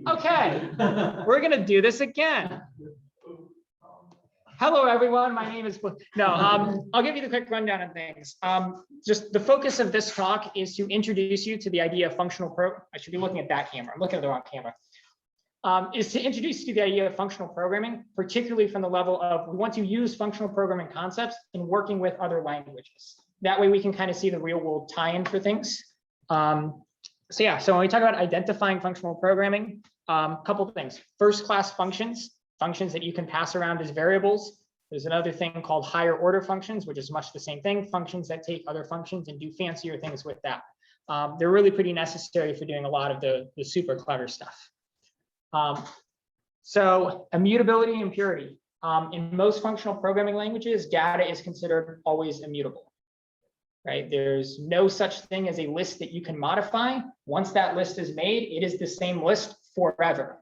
Okay, we're gonna do this again. Hello, everyone. My name is I'll give you the quick rundown of things. Just the focus of this talk is to introduce you to the idea of functional I should be looking at that camera. I'm looking at the wrong camera. Is to introduce you to the idea of functional programming, particularly from the level of we want to use functional programming concepts in working with other languages. That way we can kind of see the real world tie-in for things. So when we talk about identifying functional programming, a couple of things. First class functions that you can pass around as variables. There's another thing called higher order functions, which is much the same thing, functions that take other functions and do fancier things with that. They're really pretty necessary for doing a lot of the super clever stuff. So immutability and purity. In most functional programming languages, data is considered always immutable, right? There's no such thing as a list that you can modify. Once that list is made, it is the same list forever,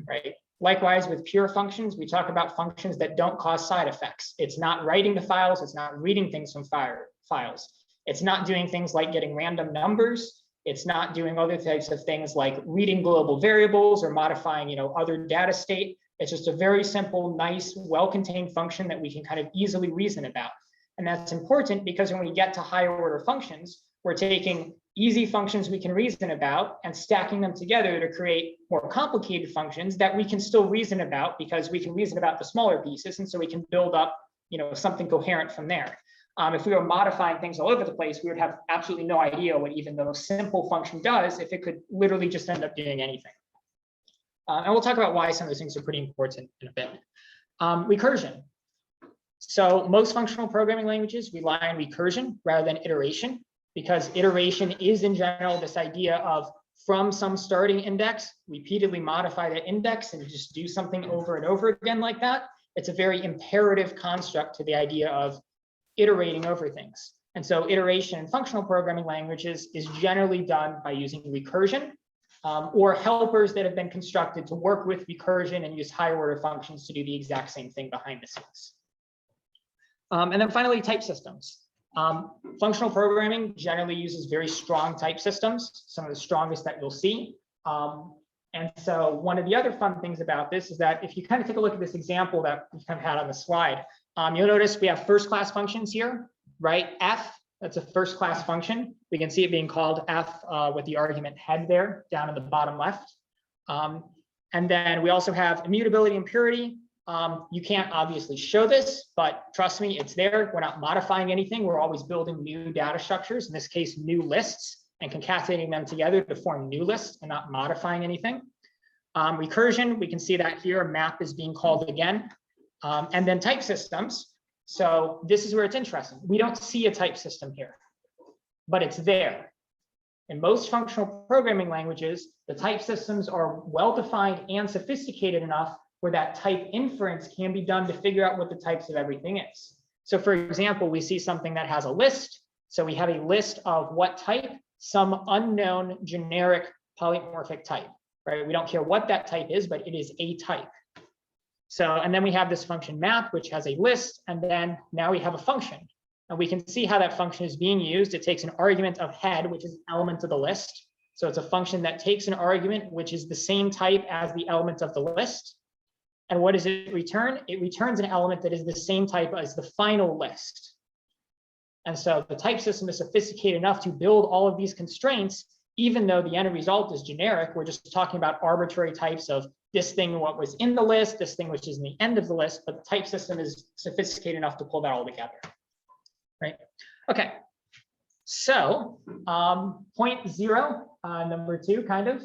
right? Likewise, with pure functions, we talk about functions that don't cause side effects. It's not writing the files, it's not reading things from files. It's not doing things like getting random numbers. It's not doing other types of things like reading global variables or modifying, other data state. It's just a very simple, nice, well-contained function that we can kind of easily reason about. And that's important because when we get to higher order functions, we're taking easy functions we can reason about and stacking them together to create more complicated functions that we can still reason about because we can reason about the smaller pieces. And so we can build up, something coherent from there. If we were modifying things all over the place, we would have absolutely no idea what even the most simple function does if it could literally just end up doing anything. And we'll talk about why some of those things are pretty important in a bit. Recursion. So most functional programming languages rely on recursion rather than iteration, because iteration is in general this idea of from some starting index, repeatedly modify that index and just do something over and over again like that. It's a very imperative construct to the idea of iterating over things. And so iteration in functional programming languages is generally done by using recursion or helpers that have been constructed to work with recursion and use higher order functions to do the exact same thing behind the scenes. And then finally, type systems. Functional programming generally uses very strong type systems, some of the strongest that you'll see. And so one of the other fun things about this is that if you kind of take a look at this example that we kind of had on the slide, you'll notice we have first class functions here, right? F, that's a first class function. We can see it being called F with the argument head there down in the bottom left. And then we also have immutability and purity. You can't obviously show this, but trust me, it's there. We're not modifying anything. We're always building new data structures, in this case, new lists, and concatenating them together to form new lists and not modifying anything. Recursion, we can see that here, map is being called again. And then type systems. So this is where it's interesting. We don't see a type system here, but it's there. In most functional programming languages, the type systems are well-defined and sophisticated enough where that type inference can be done to figure out what the types of everything is. So for example, we see something that has a list. So we have a list of what type, some unknown generic polymorphic type, right? We don't care what that type is, but it is a type. So, and then we have this function map, which has a list, and then now we have a function. And we can see how that function is being used. It takes an argument of head, which is an element of the list. So it's a function that takes an argument, which is the same type as the element of the list. And what does it return? It returns an element that is the same type as the final list. And so the type system is sophisticated enough to build all of these constraints, even though the end result is generic. We're just talking about arbitrary types of this thing, what was in the list, this thing, which is in the end of the list, but the type system is sophisticated enough to pull that all together, right? Okay, so point 0, number 2, kind of.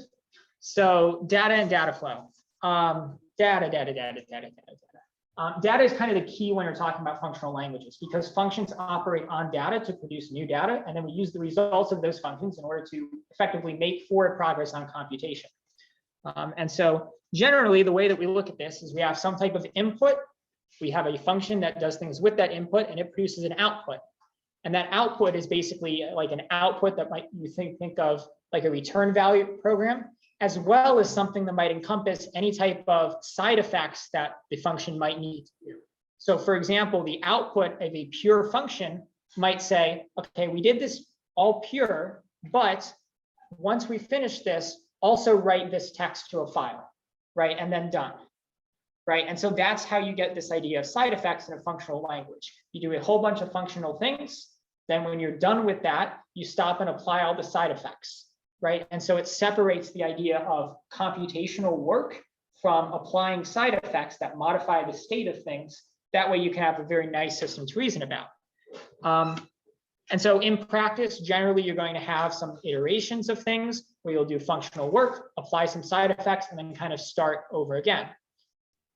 So data and data flow. Data is kind of the key when we're talking about functional languages, because functions operate on data to produce new data, and then we use the results of those functions in order to effectively make forward progress on computation. And so generally, the way that we look at this is we have some type of input. We have a function that does things with that input, and it produces an output. And that output is basically like an output that you think of like a return value program, as well as something that might encompass any type of side effects that the function might need to do. So for example, the output of a pure function might say, okay, we did this all pure, but once we finish this, also write this text to a file, right? And then done, right? And so that's how you get this idea of side effects in a functional language. You do a whole bunch of functional things. Then when you're done with that, you stop and apply all the side effects, right? And so it separates the idea of computational work from applying side effects that modify the state of things. That way you can have a very nice system to reason about. And so in practice, generally, you're going to have some iterations of things where you'll do functional work, apply some side effects, and then kind of start over again.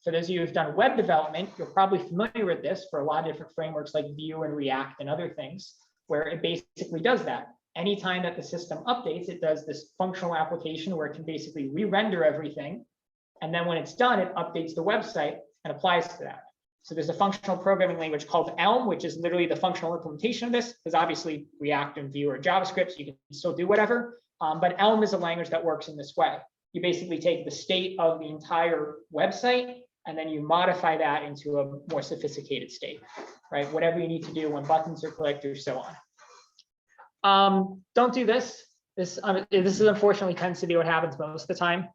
For those of you who've done web development, you're probably familiar with this for a lot of different frameworks like Vue and React and other things, where it basically does that. Anytime that the system updates, it does this functional application where it can basically re-render everything. And then when it's done, it updates the website and applies to that. So there's a functional programming language called Elm, which is literally the functional implementation of this, because obviously React and Vue are JavaScript, so you can still do whatever. But Elm is a language that works in this way. You basically take the state of the entire website, and then you modify that into a more sophisticated state, right? Whatever you need to do when buttons are clicked or so on. Don't do this. This is unfortunately tends to be what happens most of the time.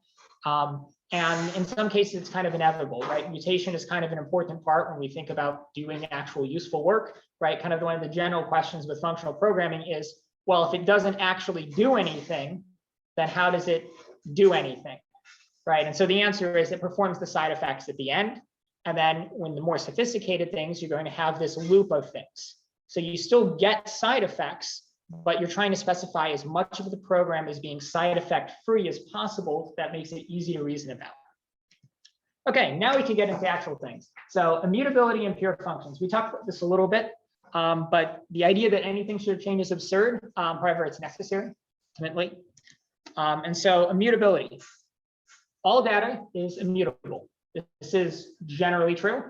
And in some cases, it's kind of inevitable, right? Mutation is kind of an important part when we think about doing actual useful work, right? Kind of one of the general questions with functional programming is, well, if it doesn't actually do anything, then how does it do anything, right? And so the answer is it performs the side effects at the end. And then when the more sophisticated things, you're going to have this loop of things. So you still get side effects, but you're trying to specify as much of the program as being side effect free as possible. That makes it easy to reason about. Okay, now we can get into actual things. So immutability and pure functions. We talked about this a little bit, but the idea that anything should change is absurd. However, it's necessary, ultimately. And so immutability. All data is immutable. This is generally true.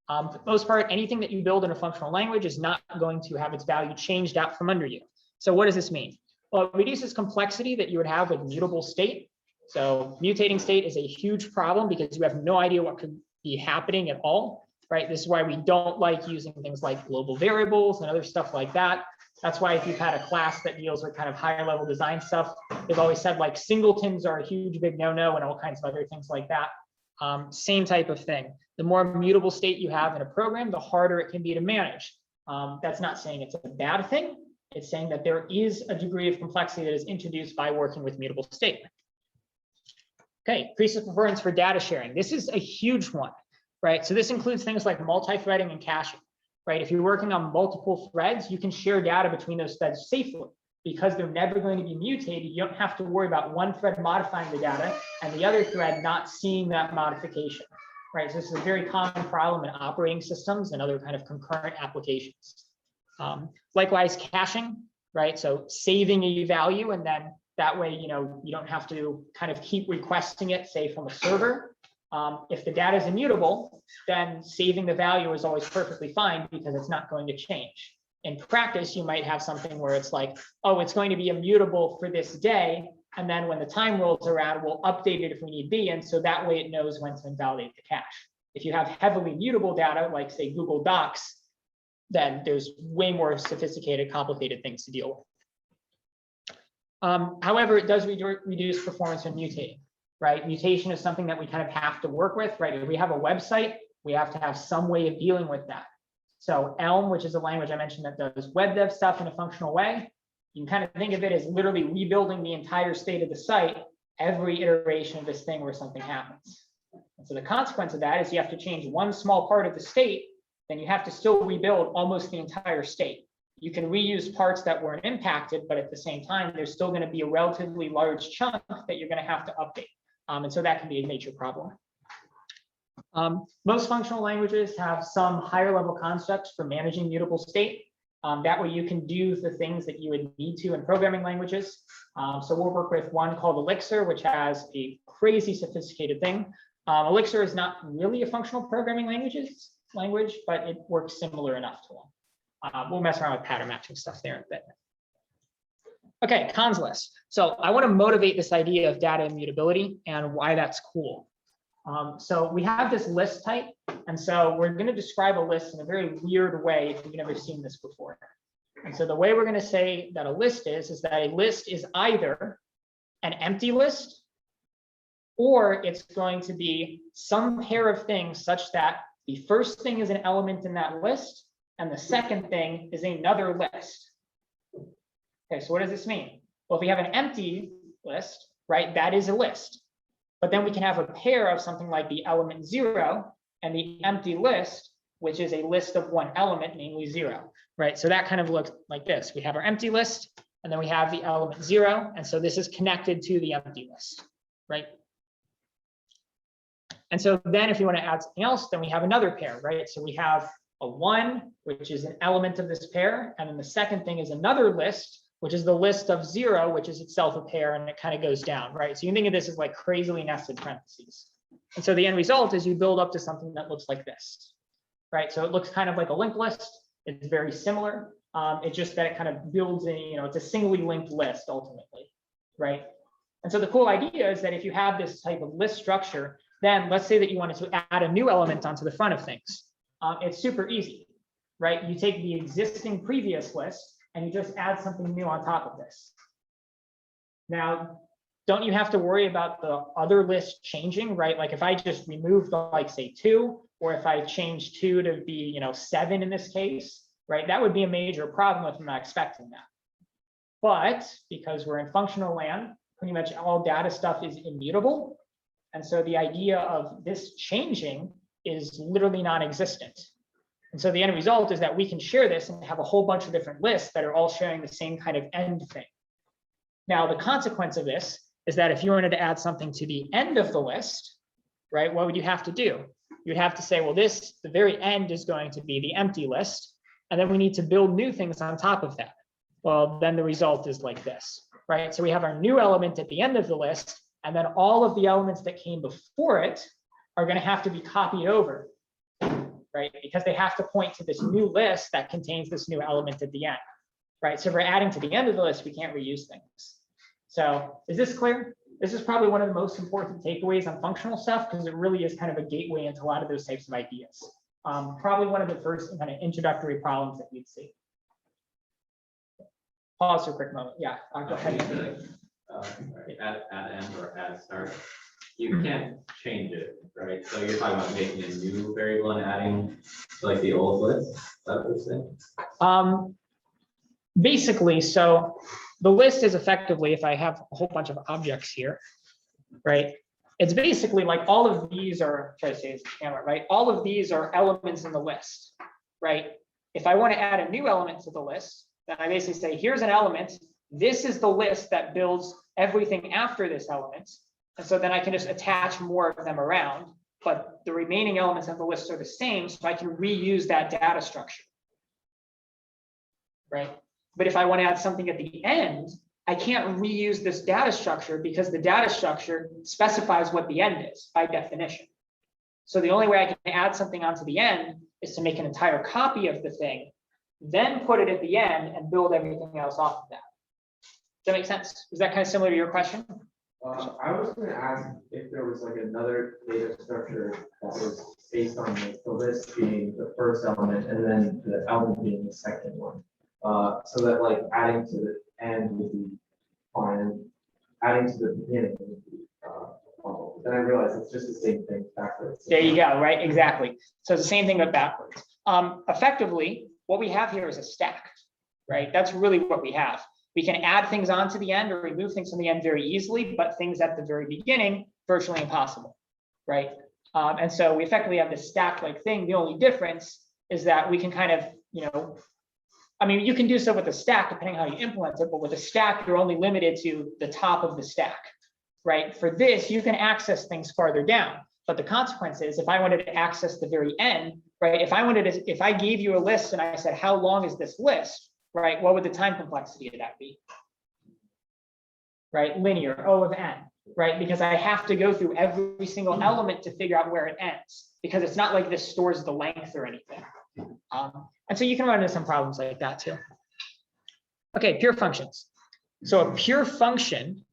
For the most part, anything that you build in a functional language is not going to have its value changed out from under you. So what does this mean? Well, it reduces complexity that you would have with mutable state. So mutating state is a huge problem because you have no idea what could be happening at all, right? This is why we don't like using things like global variables and other stuff like that. That's why if you've had a class that deals with kind of higher level design stuff, they've always said like singletons are a huge big no-no and all kinds of other things like that. Same type of thing. The more mutable state you have in a program, the harder it can be to manage. That's not saying it's a bad thing. It's saying that there is a degree of complexity that is introduced by working with mutable state. Okay, increases performance for data sharing. This is a huge one, right? So this includes things like multi-threading and caching, right? If you're working on multiple threads, you can share data between those threads safely because they're never going to be mutated. You don't have to worry about one thread modifying the data and the other thread not seeing that modification, right? So this is a very common problem in operating systems and other kind of concurrent applications. Likewise, caching, right? So saving a value, and then that way, you don't have to kind of keep requesting it, say from a server. If the data is immutable, then saving the value is always perfectly fine because it's not going to change. In practice, you might have something where it's like, oh, it's going to be immutable for this day. And then when the time rolls around, we'll update it if we need be. And so that way it knows when to invalidate the cache. If you have heavily mutable data, like say Google Docs, then there's way more sophisticated, complicated things to deal with. However, it does reduce performance when mutating, right? Mutation is something that we kind of have to work with, right? If we have a website, we have to have some way of dealing with that. So Elm, which is a language I mentioned that does web dev stuff in a functional way, you can kind of think of it as literally rebuilding the entire state of the site every iteration of this thing where something happens. And so the consequence of that is you have to change one small part of the state, then you have to still rebuild almost the entire state. You can reuse parts that weren't impacted, but at the same time, there's still going to be a relatively large chunk that you're going to have to update. And so that can be a major problem. Most functional languages have some higher level constructs for managing mutable state. That way you can do the things that you would need to in programming languages. So we'll work with one called Elixir, which has a crazy sophisticated thing. Elixir is not really a functional programming language, but it works similar enough to one. We'll mess around with pattern matching stuff there in a bit. Okay, cons list. So I want to motivate this idea of data immutability and why that's cool. So we have this list type, and so we're going to describe a list in a very weird way if you've never seen this before. And so the way we're going to say that a list is that a list is either an empty list, or it's going to be some pair of things such that the first thing is an element in that list, and the second thing is another list. Okay, so what does this mean? Well, if we have an empty list, right, that is a list. But then we can have a pair of something like the element 0 and the empty list, which is a list of one element, namely 0, right? So that kind of looks like this. We have our empty list, and then we have the element 0, and so this is connected to the empty list, right? And so then if you want to add something else, then we have another pair, right? So we have a 1, which is an element of this pair, and then the second thing is another list, which is the list of 0, which is itself a pair, and it kind of goes down, right? So you can think of this as like crazily nested parentheses. And so the end result is you build up to something that looks like this, right? So it looks kind of like a linked list. It's very similar. It's just that it kind of builds in, it's a singly linked list ultimately, right? And so the cool idea is that if you have this type of list structure, then let's say that you wanted to add a new element onto the front of things. It's super easy, right? You take the existing previous list and you just add something new on top of this. Now, don't you have to worry about the other list changing, right? Like if I just remove the, like say 2, or if I change 2 to be, 7 in this case, right? That would be a major problem if I'm not expecting that. But because we're in functional land, pretty much all data stuff is immutable. And so the idea of this changing is literally non-existent. And so the end result is that we can share this and have a whole bunch of different lists that are all sharing the same kind of end thing. Now, the consequence of this is that if you wanted to add something to the end of the list, right, what would you have to do? You'd have to say, well, the very end is going to be the empty list, and then we need to build new things on top of that. Well, then the result is like this, right? So we have our new element at the end of the list, and then all of the elements that came before it are going to have to be copied over, right? Because they have to point to this new list that contains this new element at the end, right? So if we're adding to the end of the list, we can't reuse things. So is this clear? This is probably one of the most important takeaways on functional stuff because it really is kind of a gateway into a lot of those types of ideas. Probably one of the first kind of introductory problems that you'd see. Pause for a quick moment. Yeah, go ahead. Add end or add start, you can't change it, right? So you're talking about making a new variable and adding to like the old list. Is that what you're saying? Basically, so the list is effectively, if I have a whole bunch of objects here, right? It's basically like all of these are, try to say this camera, right? All of these are elements in the list, right? If I want to add a new element to the list, then I basically say, here's an element. This is the list that builds everything after this element. And so then I can just attach more of them around, but the remaining elements of the list are the same, so I can reuse that data structure, right? But if I want to add something at the end, I can't reuse this data structure because the data structure specifies what the end is by definition. So the only way I can add something onto the end is to make an entire copy of the thing, then put it at the end and build everything else off of that. Does that make sense? Is that kind of similar to your question? I was going to ask if there was like another data structure that was based on like the list being the first element and then the element being the second one. So that like adding to the end would be fine, adding to the beginning would be then I realized it's just the same thing backwards. There you go, right? Exactly. So it's the same thing but backwards. Effectively, what we have here is a stack, right? That's really what we have. We can add things onto the end or remove things from the end very easily, but things at the very beginning, virtually impossible, right? And so we effectively have this stack-like thing. The only difference is that we can kind of, I mean, you can do so with a stack depending how you implement it, but with a stack, you're only limited to the top of the stack, right? For this, you can access things farther down, but the consequence is if I wanted to access the very end, right? If I gave you a list and I said, how long is this list? Right, what would the time complexity of that be? Right, linear, O of n, right? Because I have to go through every single element to figure out where it ends, because it's not like this stores the length or anything. And so you can run into some problems like that too. Okay, pure functions. So a pure function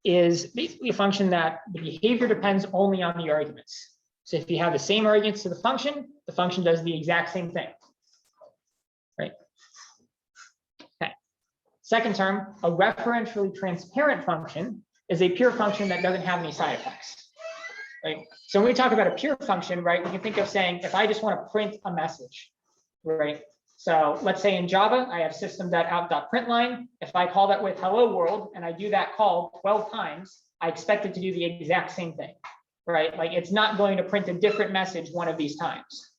is basically a function that the behavior depends only on the arguments. So if you have the same arguments to the function does the exact same thing, right? Second term, a referentially transparent function is a pure function that doesn't have any side effects. Right? So when we talk about a pure function, right, we can think of saying, if I just want to print a message, right? So let's say in Java, I have system.out.println. If I call that with hello world and I do that call 12 times, I expect it to do the exact same thing, right? Like it's not going to print a different message one of these times,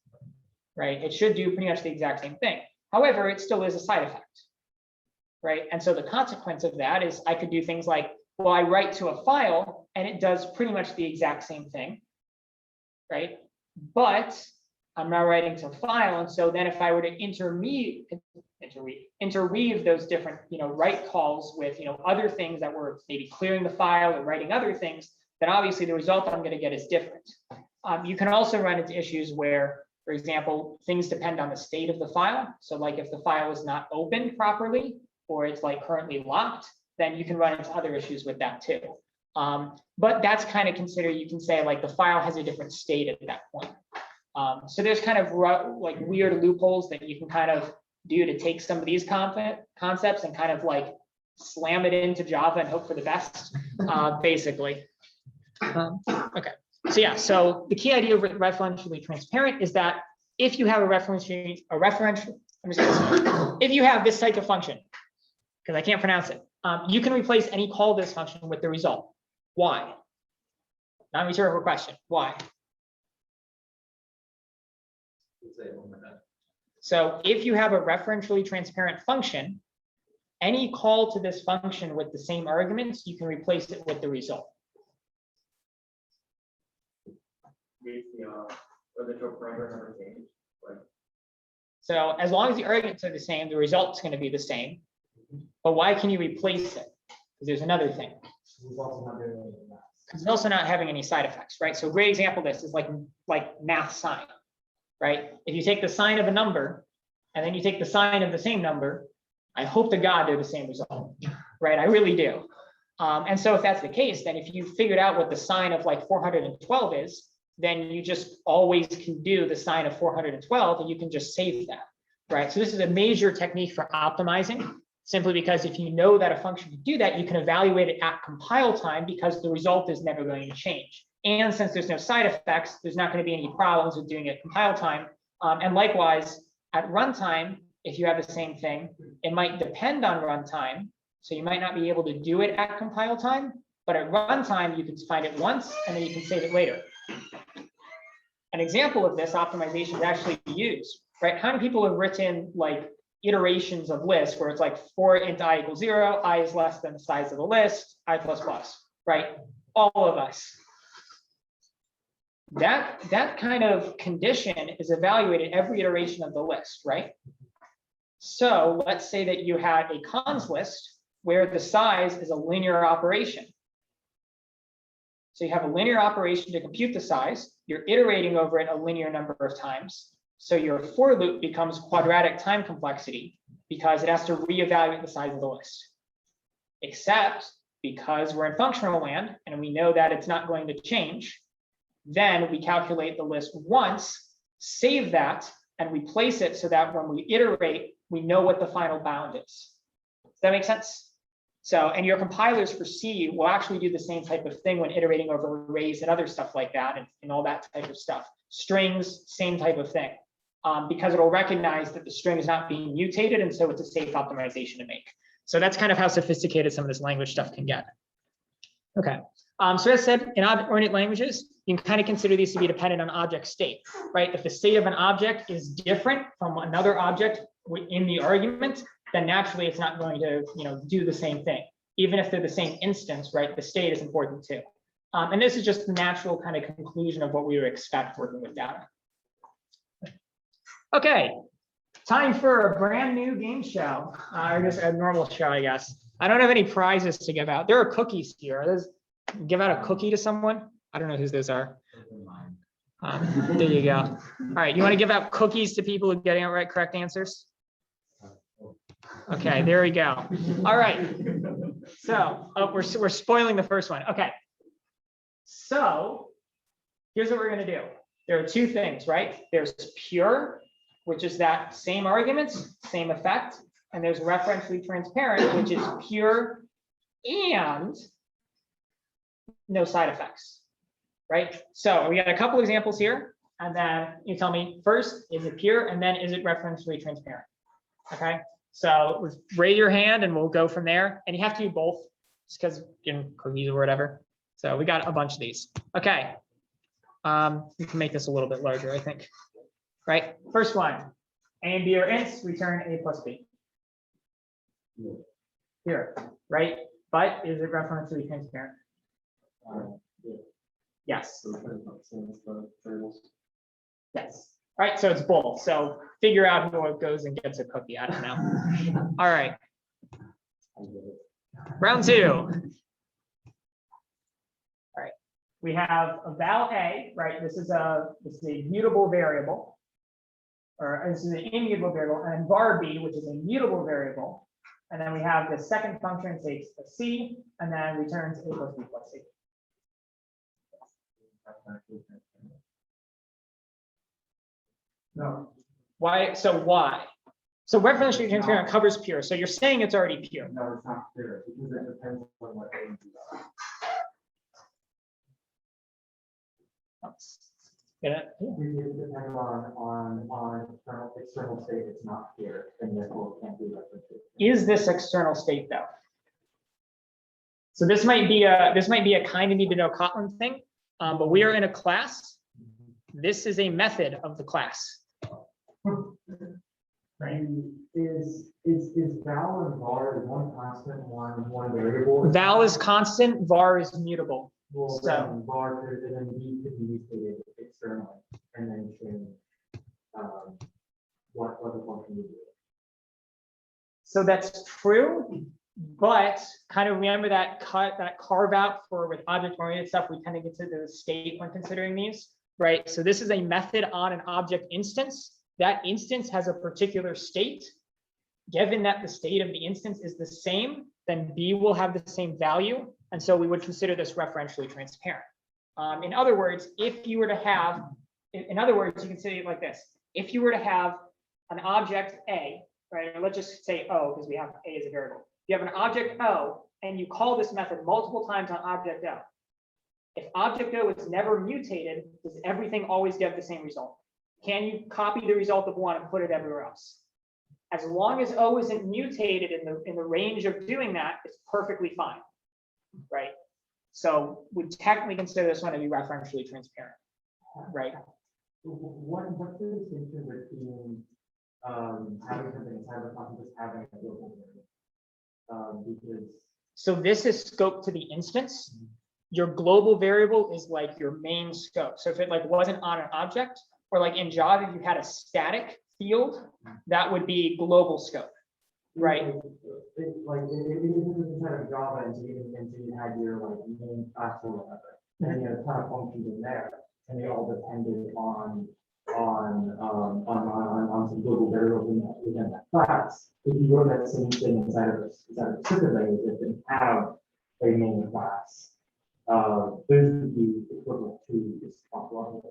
right? It should do pretty much the exact same thing. However, it still is a side effect, right? And so the consequence of that is I could do things like, well, I write to a file and it does pretty much the exact same thing, right? But I'm now writing to a file, and so then if I were to interweave those different, write calls with, other things that were maybe clearing the file or writing other things, then obviously the result I'm going to get is different. You can also run into issues where, for example, things depend on the state of the file. So like if the file is not opened properly or it's like currently locked, then you can run into other issues with that too. But that's kind of considered, you can say like the file has a different state at that point. So there's kind of like weird loopholes that you can kind of do to take some of these concepts and kind of like slam it into Java and hope for the best, basically. Okay, so yeah, so the key idea of referentially transparent is that if you have if you have this type of function, because I can't pronounce it, you can replace any call this function with the result. Why? Non-rhetorical question. Why? So if you have a referentially transparent function, any call to this function with the same arguments, you can replace it with the result. So as long as the arguments are the same, the result's going to be the same. But why can you replace it? Because there's another thing. Because it's also not having any side effects, right? So a great example of this is like math sign. Right? If you take the sign of a number and then you take the sign of the same number, I hope to God they're the same result, right? I really do. And so if that's the case, then if you figured out what the sign of like 412 is, then you just always can do the sign of 412 and you can just save that, right? So this is a major technique for optimizing, simply because if you know that a function can do that, you can evaluate it at compile time because the result is never going to change. And since there's no side effects, there's not going to be any problems with doing it at compile time. And likewise, at runtime, if you have the same thing, it might depend on runtime. So you might not be able to do it at compile time, but at runtime, you can find it once and then you can save it later. An example of this optimization is actually used, right? How many people have written like iterations of lists where it's like for int I equals 0, I is less than the size of the list, I plus plus, right? All of us. That kind of condition is evaluated every iteration of the list, right? So let's say that you had a cons list where the size is a linear operation. So you have a linear operation to compute the size. You're iterating over it a linear number of times. So your for loop becomes quadratic time complexity because it has to reevaluate the size of the list. Except because we're in functional land and we know that it's not going to change, then we calculate the list once, save that, and replace it so that when we iterate, we know what the final bound is. Does that make sense? So, and your compilers for C will actually do the same type of thing when iterating over arrays and other stuff like that and all that type of stuff. Strings, same type of thing, because it'll recognize that the string is not being mutated, and so it's a safe optimization to make. So that's kind of how sophisticated some of this language stuff can get. Okay. So as said, in object-oriented languages, you can kind of consider these to be dependent on object state, right? If the state of an object is different from another object in the argument, then naturally it's not going to, do the same thing. Even if they're the same instance, right? The state is important too. And this is just the natural kind of conclusion of what we would expect working with data. Okay, time for a brand new game show, or just a normal show, I guess. I don't have any prizes to give out. There are cookies here. Give out a cookie to someone. I don't know who those are. There you go. All right, you want to give out cookies to people who are getting out correct answers? Okay, there we go. All right. So, we're spoiling the first one. Okay. So, here's what we're going to do. There are two things, right? There's pure, which is that same arguments, same effect, and there's referentially transparent, which is pure and no side effects, right? So we got a couple examples here, and then you tell me first, is it pure, and then is it referentially transparent? Okay, so raise your hand and we'll go from there. And you have to do both, just because cookies or whatever. So we got a bunch of these. Okay, we can make this a little bit larger, I think. Right, first one, A and B are ints, return A plus B. Here, right? But is it referentially transparent? Yes. Yes. All right, so it's both. So figure out who goes and gets a cookie. I don't know. All right. Round two. All right. We have a val A, right? This is a mutable variable, or this is an immutable variable, and var B, which is a mutable variable. And then we have the second function takes a C and then returns A plus B plus C. No. Why? So why? So referentially transparent covers pure. So you're saying it's already pure. No, it's not pure because it depends on what A and B are. Get it? Depending on external state, it's not pure, and therefore it can't be referenced. Is this external state though? So this might be a kind of need to know Kotlin thing, but we are in a class. This is a method of the class. Right. Is val and var one constant, one variable? Val is constant, var is mutable. Well, So then var could then b could be stated externally, and then change what the function would do. So that's true, but kind of remember that carve out for with object-oriented stuff, we kind of get to the state when considering these, right? So this is a method on an object instance. That instance has a particular state. Given that the state of the instance is the same, then B will have the same value. And so we would consider this referentially transparent. In other words, if you were to have, in other words, you can say it like this. If you were to have an object A, right? Or let's just say O, because we have A as a variable. You have an object O, and you call this method multiple times on object O. If object O is never mutated, does everything always get the same result? Can you copy the result of one and put it everywhere else? As long as O isn't mutated in the range of doing that, it's perfectly fine, right? So we technically consider this one to be referentially transparent, right? What's the distinction between having something inside the function just having a global variable? Because so this is scope to the instance. Your global variable is like your main scope. So if it like wasn't on an object, or like in Java, if you had a static field, that would be global scope, right? It isn't inside of Java until you had your like main class or whatever. And you had a ton of functions in there, and they all depended on some global variables within that class. If you wrote that same thing inside of a scripted language that didn't have a main class, those would be equivalent to this function.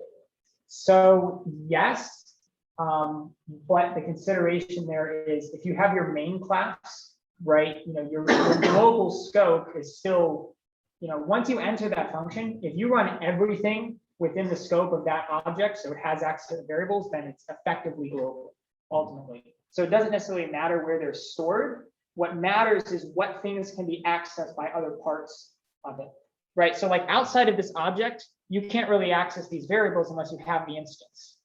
So yes, but the consideration there is if you have your main class, right, your global scope is still, once you enter that function, if you run everything within the scope of that object, so it has access to the variables, then it's effectively global, ultimately. So it doesn't necessarily matter where they're stored. What matters is what things can be accessed by other parts of it, right? So like outside of this object, you can't really access these variables unless you have the instance,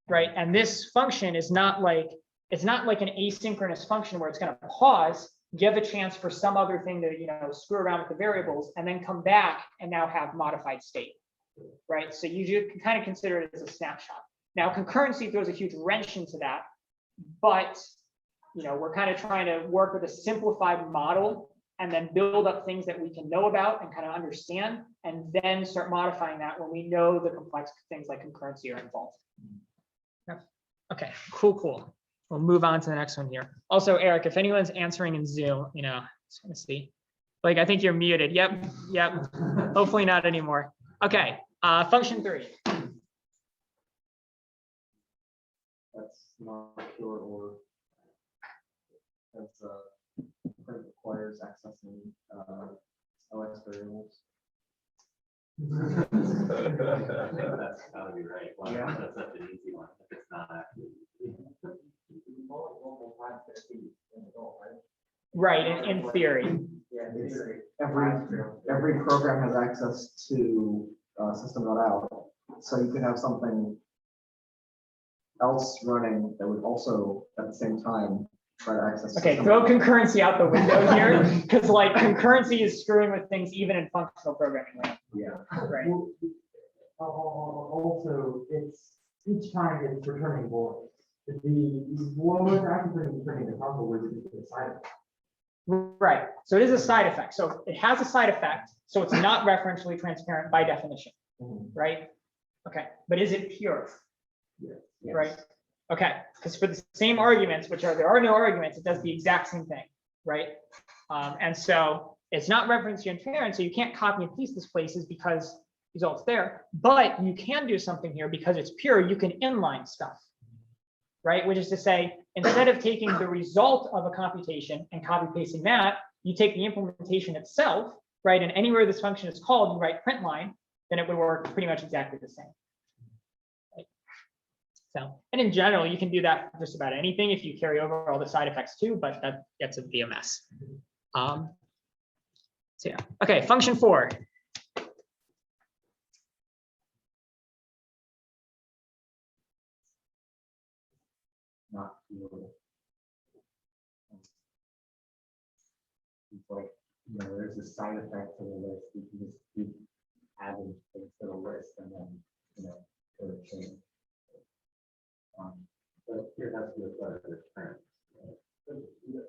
right? And this function is not like, it's not like an asynchronous function where it's going to pause, give a chance for some other thing to, screw around with the variables and then come back and now have modified state, right? So you can kind of consider it as a snapshot. Now, concurrency throws a huge wrench into that, but, we're kind of trying to work with a simplified model and then build up things that we can know about and kind of understand, and then start modifying that when we know the complex things like concurrency are involved. Okay, cool. We'll move on to the next one here. Also, Eric, if anyone's answering in Zoom, just gonna see. Like, I think you're muted. Yep. Hopefully not anymore. Okay, function 3. That's not pure or that's it requires accessing OS variables. That's gotta be right. Wow, Yeah. that's such an easy one. If it's not actually. Right, in theory. Every program has access to system.out, so you could have something else running that would also at the same time try to access. Okay, system. throw concurrency out the window here, because like concurrency is screwing with things even in functional programming land. Yeah. Right. Also, it's each time it's returning voids. What was actually returning the console was the side effect. Right. So it is a side effect. So it has a side effect. So it's not referentially transparent by definition. Right. Okay. But is it pure? Yes. Right. Okay. Because for the same arguments, there are no arguments, it does the exact same thing. Right. And so it's not reference transparent. So you can't copy and paste this places because results there. But you can do something here because it's pure. You can inline stuff. Right, which is to say, instead of taking the result of a computation and copy pasting that, you take the implementation itself, right? And anywhere this function is called, you write print line, then it would work pretty much exactly the same. Right? So, and in general, you can do that for just about anything if you carry over all the side effects too, but that gets to be a mess. So yeah, okay, function 4. Not viewable. It's like, there's a side effect to the list. You can just keep adding things to the list and then, go to change. But here has to be a better return.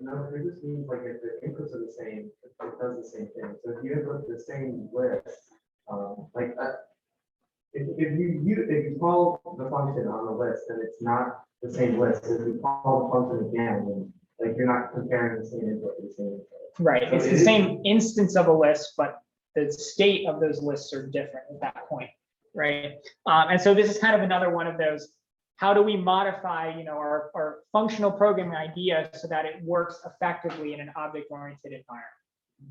No, it just means like if the inputs are the same, it does the same thing. So if you input the same list, if you call the function on the list and it's not the same list, if you call the function again, then like you're not comparing the same input to the same input. Right, So it's it the is- same instance of a list, but the state of those lists are different at that point, right? And so this is kind of another one of those, how do we modify, our functional programming idea so that it works effectively in an object-oriented environment,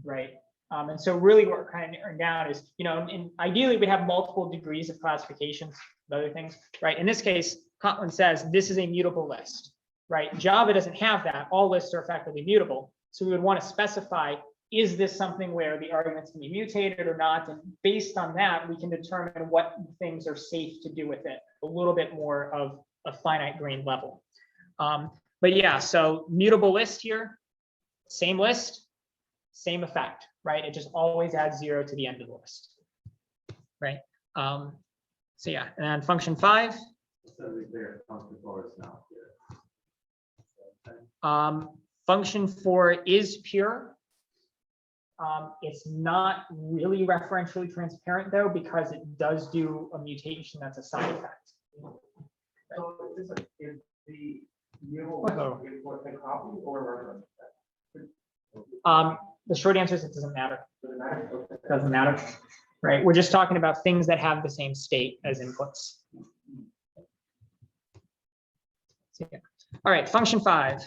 right? And so really what we're kind of narrowing down is, and ideally we'd have multiple degrees of classifications, other things, right? In this case, Kotlin says this is a mutable list, right? Java doesn't have that. All lists are effectively mutable. So we would want to specify, is this something where the arguments can be mutated or not? And based on that, we can determine what things are safe to do with it, a little bit more of a finite grained level. But yeah, so mutable list here, same list, same effect, right? It just always adds 0 to the end of the list, right? So yeah, and then function 5. So there, function 4 is not here. Function 4 is pure. It's not really referentially transparent though, because it does do a mutation that's a side effect. So is the mutable input a copy or reference? The short answer is it doesn't matter. Does it matter? Okay. It doesn't matter, right? We're just talking about things that have the same state as inputs. So, yeah. All right, function 5.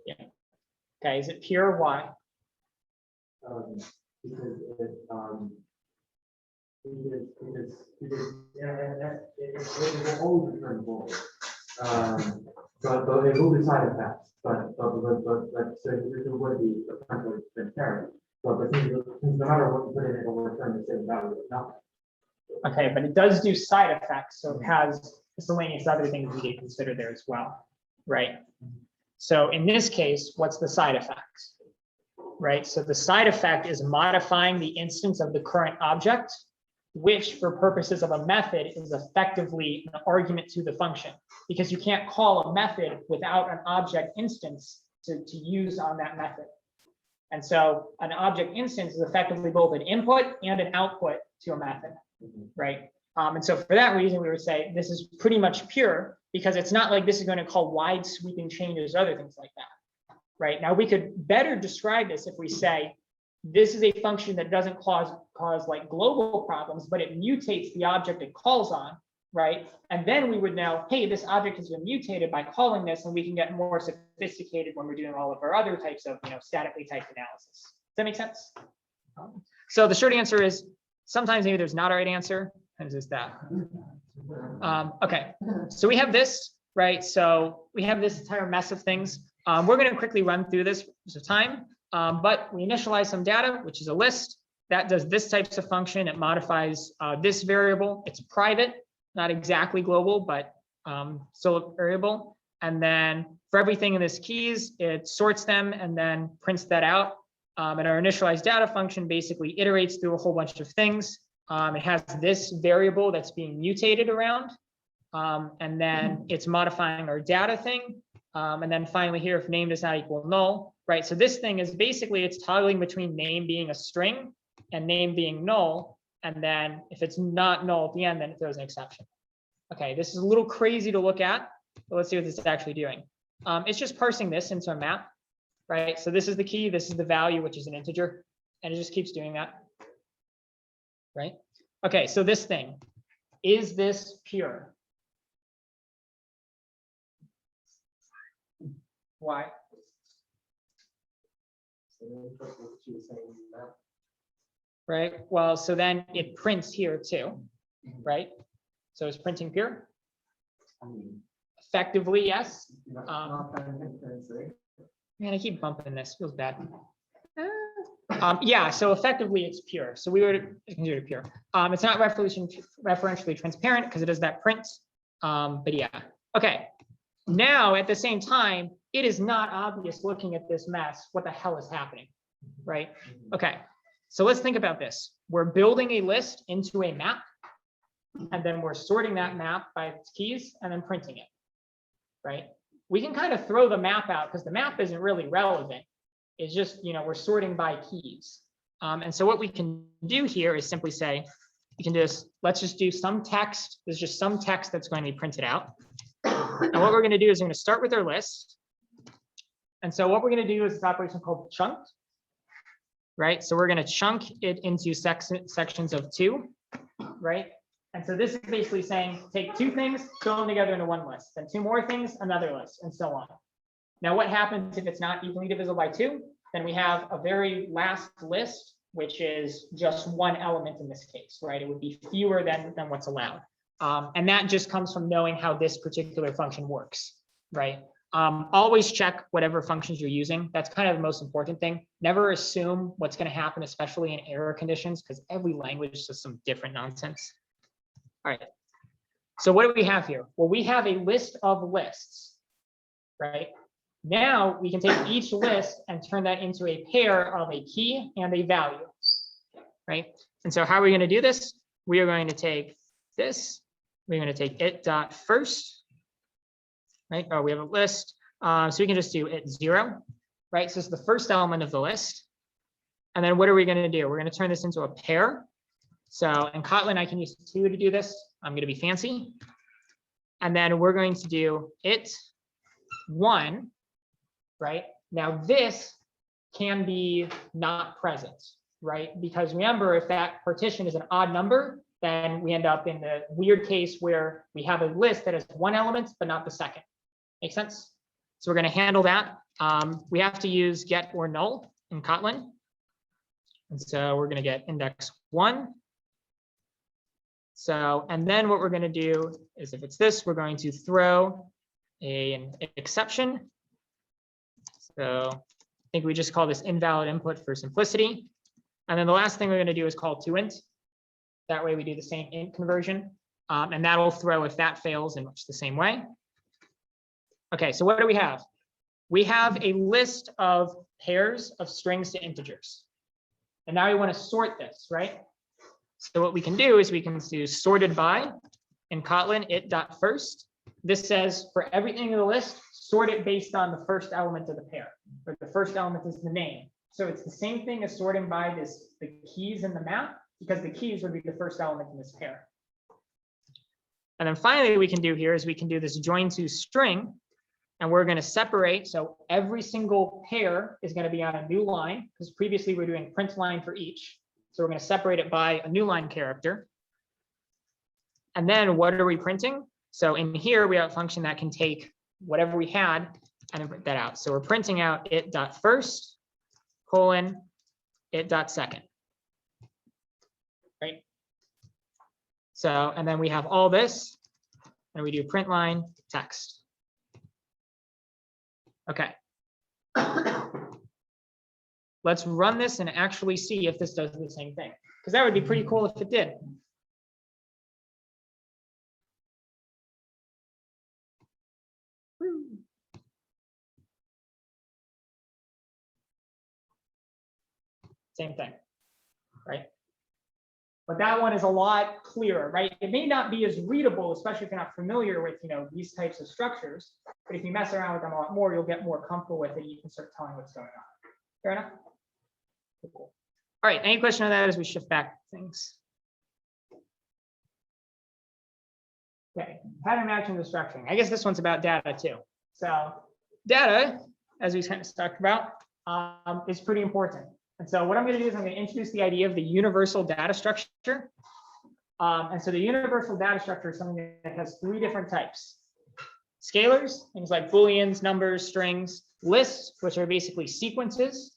Yeah. Okay, is it pure? Why? Because it will always return void. But it will be side effects, but so it would be potentially transparent. But no matter what you put in, it will return the same value of nothing. Okay, but it does do side effects, so it has miscellaneous other things we did consider there as well, right? So in this case, what's the side effect? Right, so the side effect is modifying the instance of the current object, which for purposes of a method is effectively an argument to the function, because you can't call a method without an object instance to use on that method. And so an object instance is effectively both an input and an output to a method, right? And so for that reason, we would say this is pretty much pure, because it's not like this is going to call wide sweeping changes, other things like that, right? Now we could better describe this if we say, this is a function that doesn't cause like global problems, but it mutates the object it calls on, right? And then we would know, hey, this object has been mutated by calling this, and we can get more sophisticated when we're doing all of our other types of, statically typed analysis. Does that make sense? So the short answer is sometimes maybe there's not a right answer, and it's that. Okay, so we have this, right? So we have this entire mess of things. We're going to quickly run through this because of time, but we initialize some data, which is a list that does this types of function. It modifies this variable. It's private, not exactly global, but still a variable. And then for everything in this keys, it sorts them and then prints that out. And our initialized data function basically iterates through a whole bunch of things. It has this variable that's being mutated around. And then it's modifying our data thing. And then finally here, if name does not equal null, right? So this thing is basically, it's toggling between name being a string and name being null. And then if it's not null at the end, then it throws an exception. Okay, this is a little crazy to look at, but let's see what this is actually doing. It's just parsing this into a map, right? So this is the key, this is the value, which is an integer, and it just keeps doing that, right? Okay, so this thing, is this pure? Why? Right, well, so then it prints here too, right? So it's printing pure? Effectively, yes. Man, I keep bumping this, feels bad. Yeah, so effectively it's pure. So we would consider it pure. It's not referentially transparent because it does that print. But yeah, okay. Now at the same time, it is not obvious looking at this mess what the hell is happening, right? Okay, so let's think about this. We're building a list into a map, and then we're sorting that map by its keys and then printing it, right? We can kind of throw the map out because the map isn't really relevant. It's just, we're sorting by keys. And so what we can do here is simply say, you can just, let's just do some text. There's just some text that's going to be printed out. And what we're going to do is we're going to start with our list. And so what we're going to do is this operation called chunk, right? So we're going to chunk it into sections of 2, right? And so this is basically saying, take 2 things, throw them together into one list, then 2 more things, another list, and so on. Now, what happens if it's not evenly divisible by 2? Then we have a very last list, which is just 1 element in this case, right? It would be fewer than what's allowed. And that just comes from knowing how this particular function works, right? Always check whatever functions you're using. That's kind of the most important thing. Never assume what's going to happen, especially in error conditions, because every language does some different nonsense. All right. So what do we have here? Well, we have a list of lists, right? Now we can take each list and turn that into a pair of a key and a value, right? And so how are we going to do this? We are going to take this. We're going to take it dot first, right? Oh, we have a list. So we can just do it 0, right? So it's the first element of the list. And then what are we going to do? We're going to turn this into a pair. So in Kotlin, I can use 2 to do this. I'm going to be fancy. And then we're going to do it 1, right? Now this can be not present, right? Because remember, if that partition is an odd number, then we end up in the weird case where we have a list that has 1 element, but not the second. Make sense? So we're going to handle that. We have to use get or null in Kotlin. And so we're going to get index 1. So, and then what we're going to do is if it's this, we're going to throw an exception. So I think we just call this invalid input for simplicity. And then the last thing we're going to do is call toInt. That way we do the same int conversion. And that'll throw if that fails in much the same way. Okay, so what do we have? We have a list of pairs of strings to integers. And now we want to sort this, right? So what we can do is we can do sorted by in Kotlin it.first. This says for everything in the list, sort it based on the first element of the pair, or the first element is the name. So it's the same thing as sorting by the keys in the map, because the keys would be the first element in this pair. And then finally, we can do here is we can do this join to string, and we're going to separate. So every single pair is going to be on a new line, because previously we were doing print line for each. So we're going to separate it by a new line character. And then what are we printing? So in here, we have a function that can take whatever we had and then print that out. So we're printing out it.first, colon, it.second. Right? So, and then we have all this, and we do print line text. Okay. Let's run this and actually see if this does the same thing, because that would be pretty cool if it did. Same thing, right? But that one is a lot clearer, right? It may not be as readable, especially if you're not familiar with, these types of structures. But if you mess around with them a lot more, you'll get more comfortable with it. You can start telling what's going on. Fair enough? Cool. All right, any question on that as we shift back things? Okay, pattern matching the structuring. I guess this one's about data too. So data, as we kind of talked about, is pretty important. And so what I'm going to do is I'm going to introduce the idea of the universal data structure. And so the universal data structure is something that has three different types. Scalars, things like booleans, numbers, strings, lists, which are basically sequences,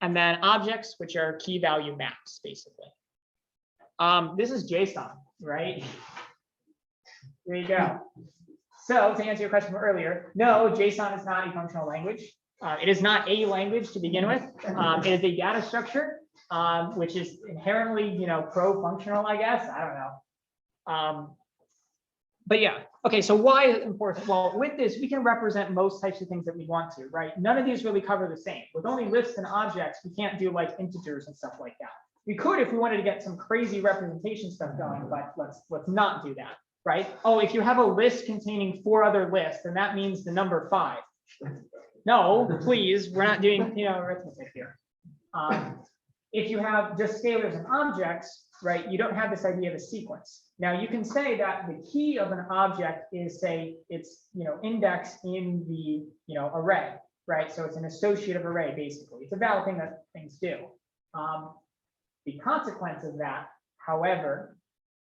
and then objects, which are key value maps, basically. This is JSON, right? There you go. So to answer your question from earlier, no, JSON is not a functional language. It is not a language to begin with. It is a data structure, which is inherently, pro-functional, I guess. I don't know. But yeah, okay, so why is it important? Well, with this, we can represent most types of things that we want to, right? None of these really cover the same. With only lists and objects, we can't do like integers and stuff like that. We could if we wanted to get some crazy representation stuff going, but let's not do that, right? Oh, if you have a list containing 4 other lists, then that means the number 5. No, please, we're not doing arithmetic here. If you have just scalars and objects, right, you don't have this idea of a sequence. Now you can say that the key of an object is, say, it's index in the array, right? So it's an associative array, basically. It's a valid thing that things do. The consequence of that, however,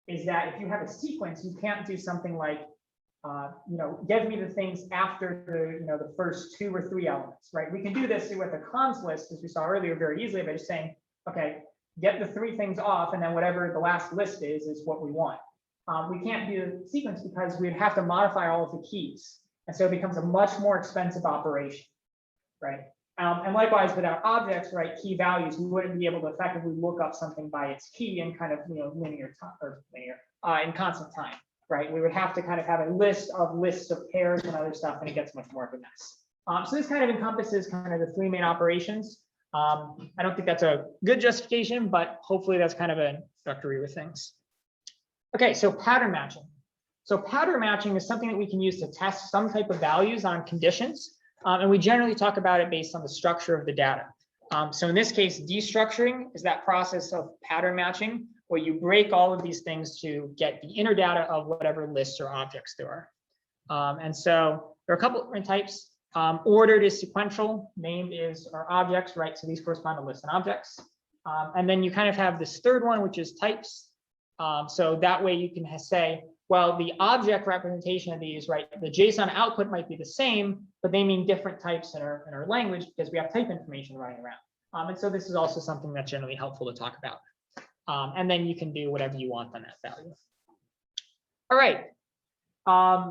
is that if you have a sequence, you can't do something like give me the things after the first 2 or 3 elements, right? We can do this with a cons list, as we saw earlier, very easily by just saying, okay, get the 3 things off, and then whatever the last list is what we want. We can't do the sequence because we'd have to modify all of the keys, and so it becomes a much more expensive operation, right? And likewise, without objects, right, key values, we wouldn't be able to effectively look up something by its key in kind of linear time or linear in constant time. Right, we would have to kind of have a list of lists of pairs and other stuff, and it gets much more of a mess. So this kind of encompasses kind of the 3 main operations. I don't think that's a good justification, but hopefully that's kind of an introductory with things. Okay, so pattern matching. So pattern matching is something that we can use to test some type of values on conditions, and we generally talk about it based on the structure of the data. So in this case, destructuring is that process of pattern matching, where you break all of these things to get the inner data of whatever lists or objects there are. And so there are a couple different types. Ordered is sequential, named is our objects, right? So these correspond to lists and objects. And then you kind of have this third one, which is types. So that way you can say, well, the object representation of these, right? The JSON output might be the same, but they mean different types in our language because we have type information running around. And so this is also something that's generally helpful to talk about. And then you can do whatever you want on that value. All right,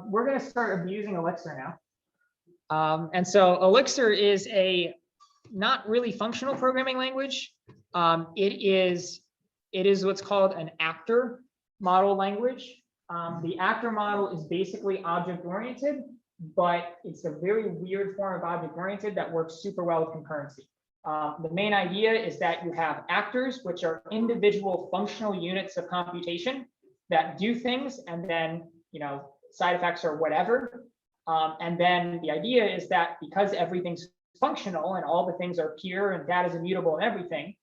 we're going to start abusing Elixir now. And so Elixir is a not really functional programming language. It is what's called an actor model language. The actor model is basically object-oriented, but it's a very weird form of object-oriented that works super well with concurrency. The main idea is that you have actors, which are individual functional units of computation that do things, and then side effects or whatever. And then the idea is that because everything's functional and all the things are pure and data is immutable and everything,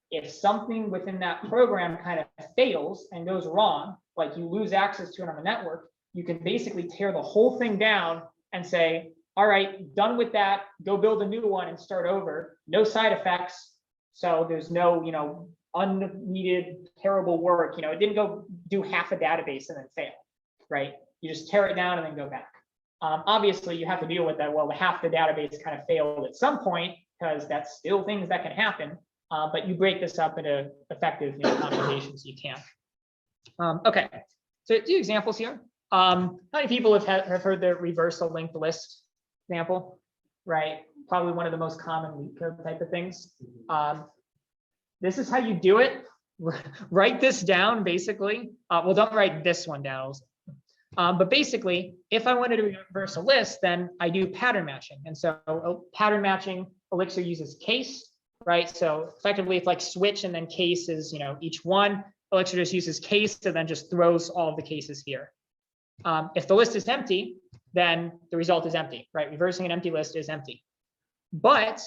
if something within that program kind of fails and goes wrong, like you lose access to it on the network, you can basically tear the whole thing down and say, all right, done with that, go build a new one and start over. No side effects. So there's no, unneeded, terrible work. It didn't go do half a database and then fail, right? You just tear it down and then go back. Obviously, you have to deal with that. Well, half the database kind of failed at some point because that's still things that can happen. But you break this up into effective computations you can. Okay, so 2 examples here. How many people have heard the reverse a linked list example, right? Probably one of the most common leak code type of things. This is how you do it. Write this down, basically. Well, don't write this one down. But basically, if I wanted to reverse a list, then I do pattern matching. And so pattern matching, Elixir uses case, right? So effectively, it's like switch and then case is, each one. Elixir just uses case and then just throws all of the cases here. If the list is empty, then the result is empty, right? Reversing an empty list is empty. But,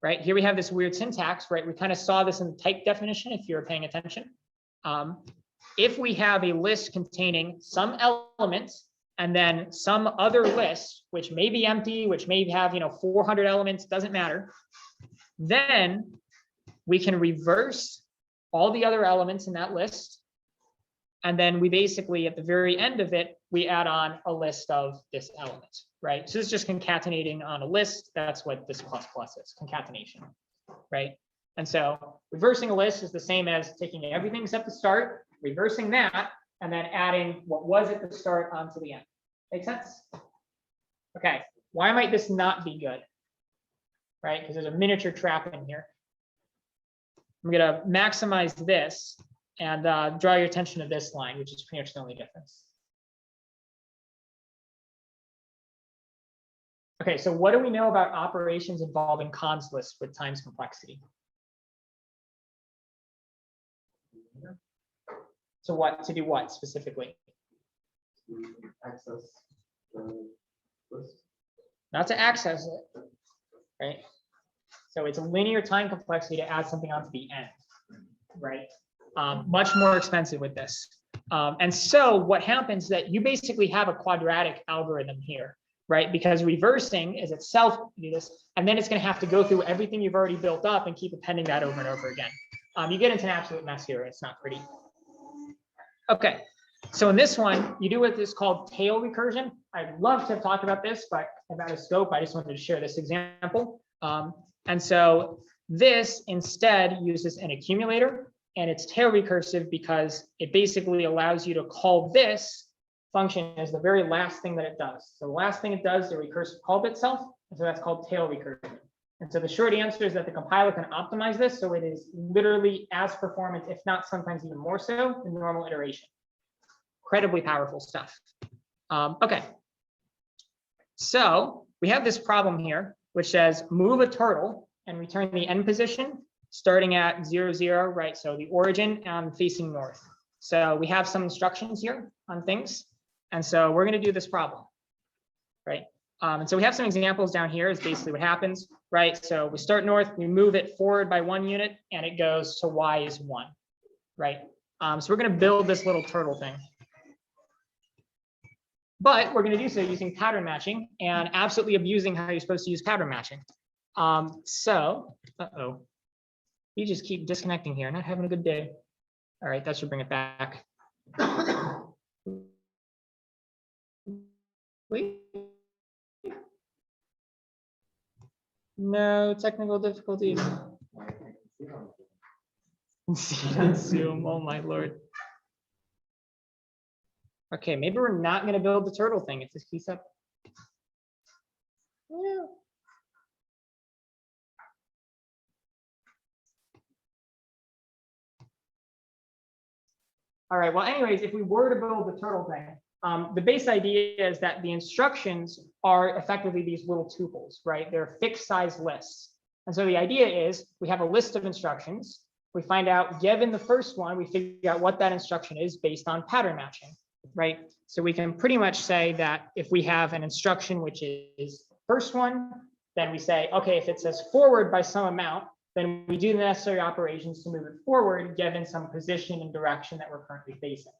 right, here we have this weird syntax, right? We kind of saw this in the type definition if you're paying attention. If we have a list containing some elements and then some other list, which may be empty, which may have 400 elements, doesn't matter, then we can reverse all the other elements in that list. And then we basically, at the very end of it, we add on a list of this element, right? So it's just concatenating on a list. That's what this plus is, concatenation, right? And so reversing a list is the same as taking everything except the start, reversing that, and then adding what was at the start onto the end. Make sense? Okay, why might this not be good? Right, because there's a miniature trap in here. I'm gonna maximize this and draw your attention to this line, which is pretty much the only difference. Okay, so what do we know about operations involving cons lists with times complexity? So what to do what specifically? Access the list. Not to access it, right? So it's a linear time complexity to add something onto the end, right? Much more expensive with this. And so what happens is that you basically have a quadratic algorithm here, right? Because reversing is itself do this, and then it's going to have to go through everything you've already built up and keep appending that over and over again. You get into an absolute mess here. It's not pretty. Okay, so in this one, you do what is called tail recursion. I'd love to have talked about this, but I'm out of scope. I just wanted to share this example. And so this instead uses an accumulator, and it's tail recursive because it basically allows you to call this function as the very last thing that it does. So the last thing it does, the recursive call of itself, and so that's called tail recursion. And so the short answer is that the compiler can optimize this so it is literally as performant, if not sometimes even more so, than normal iteration. Incredibly powerful stuff. Okay, so we have this problem here, which says move a turtle and return the end position starting at 0, 0, right? So the origin and facing north. So we have some instructions here on things. And so we're going to do this problem, right? And so we have some examples down here is basically what happens, right? So we start north, we move it forward by 1 unit, and it goes to y is 1, right? So we're going to build this little turtle thing. But we're going to do so using pattern matching and absolutely abusing how you're supposed to use pattern matching. You just keep disconnecting here, not having a good day. All right, that should bring it back. Wait. No technical difficulties. See on Zoom, oh my Lord. Okay, maybe we're not going to build the turtle thing if this keeps up. Yeah. All right, well, anyways, if we were to build the turtle thing, the base idea is that the instructions are effectively these little tuples, right? They're fixed size lists. And so the idea is we have a list of instructions. We find out, given the first one, we figure out what that instruction is based on pattern matching, right? So we can pretty much say that if we have an instruction, which is the first one, then we say, okay, if it says forward by some amount, then we do the necessary operations to move it forward, given some position and direction that we're currently facing.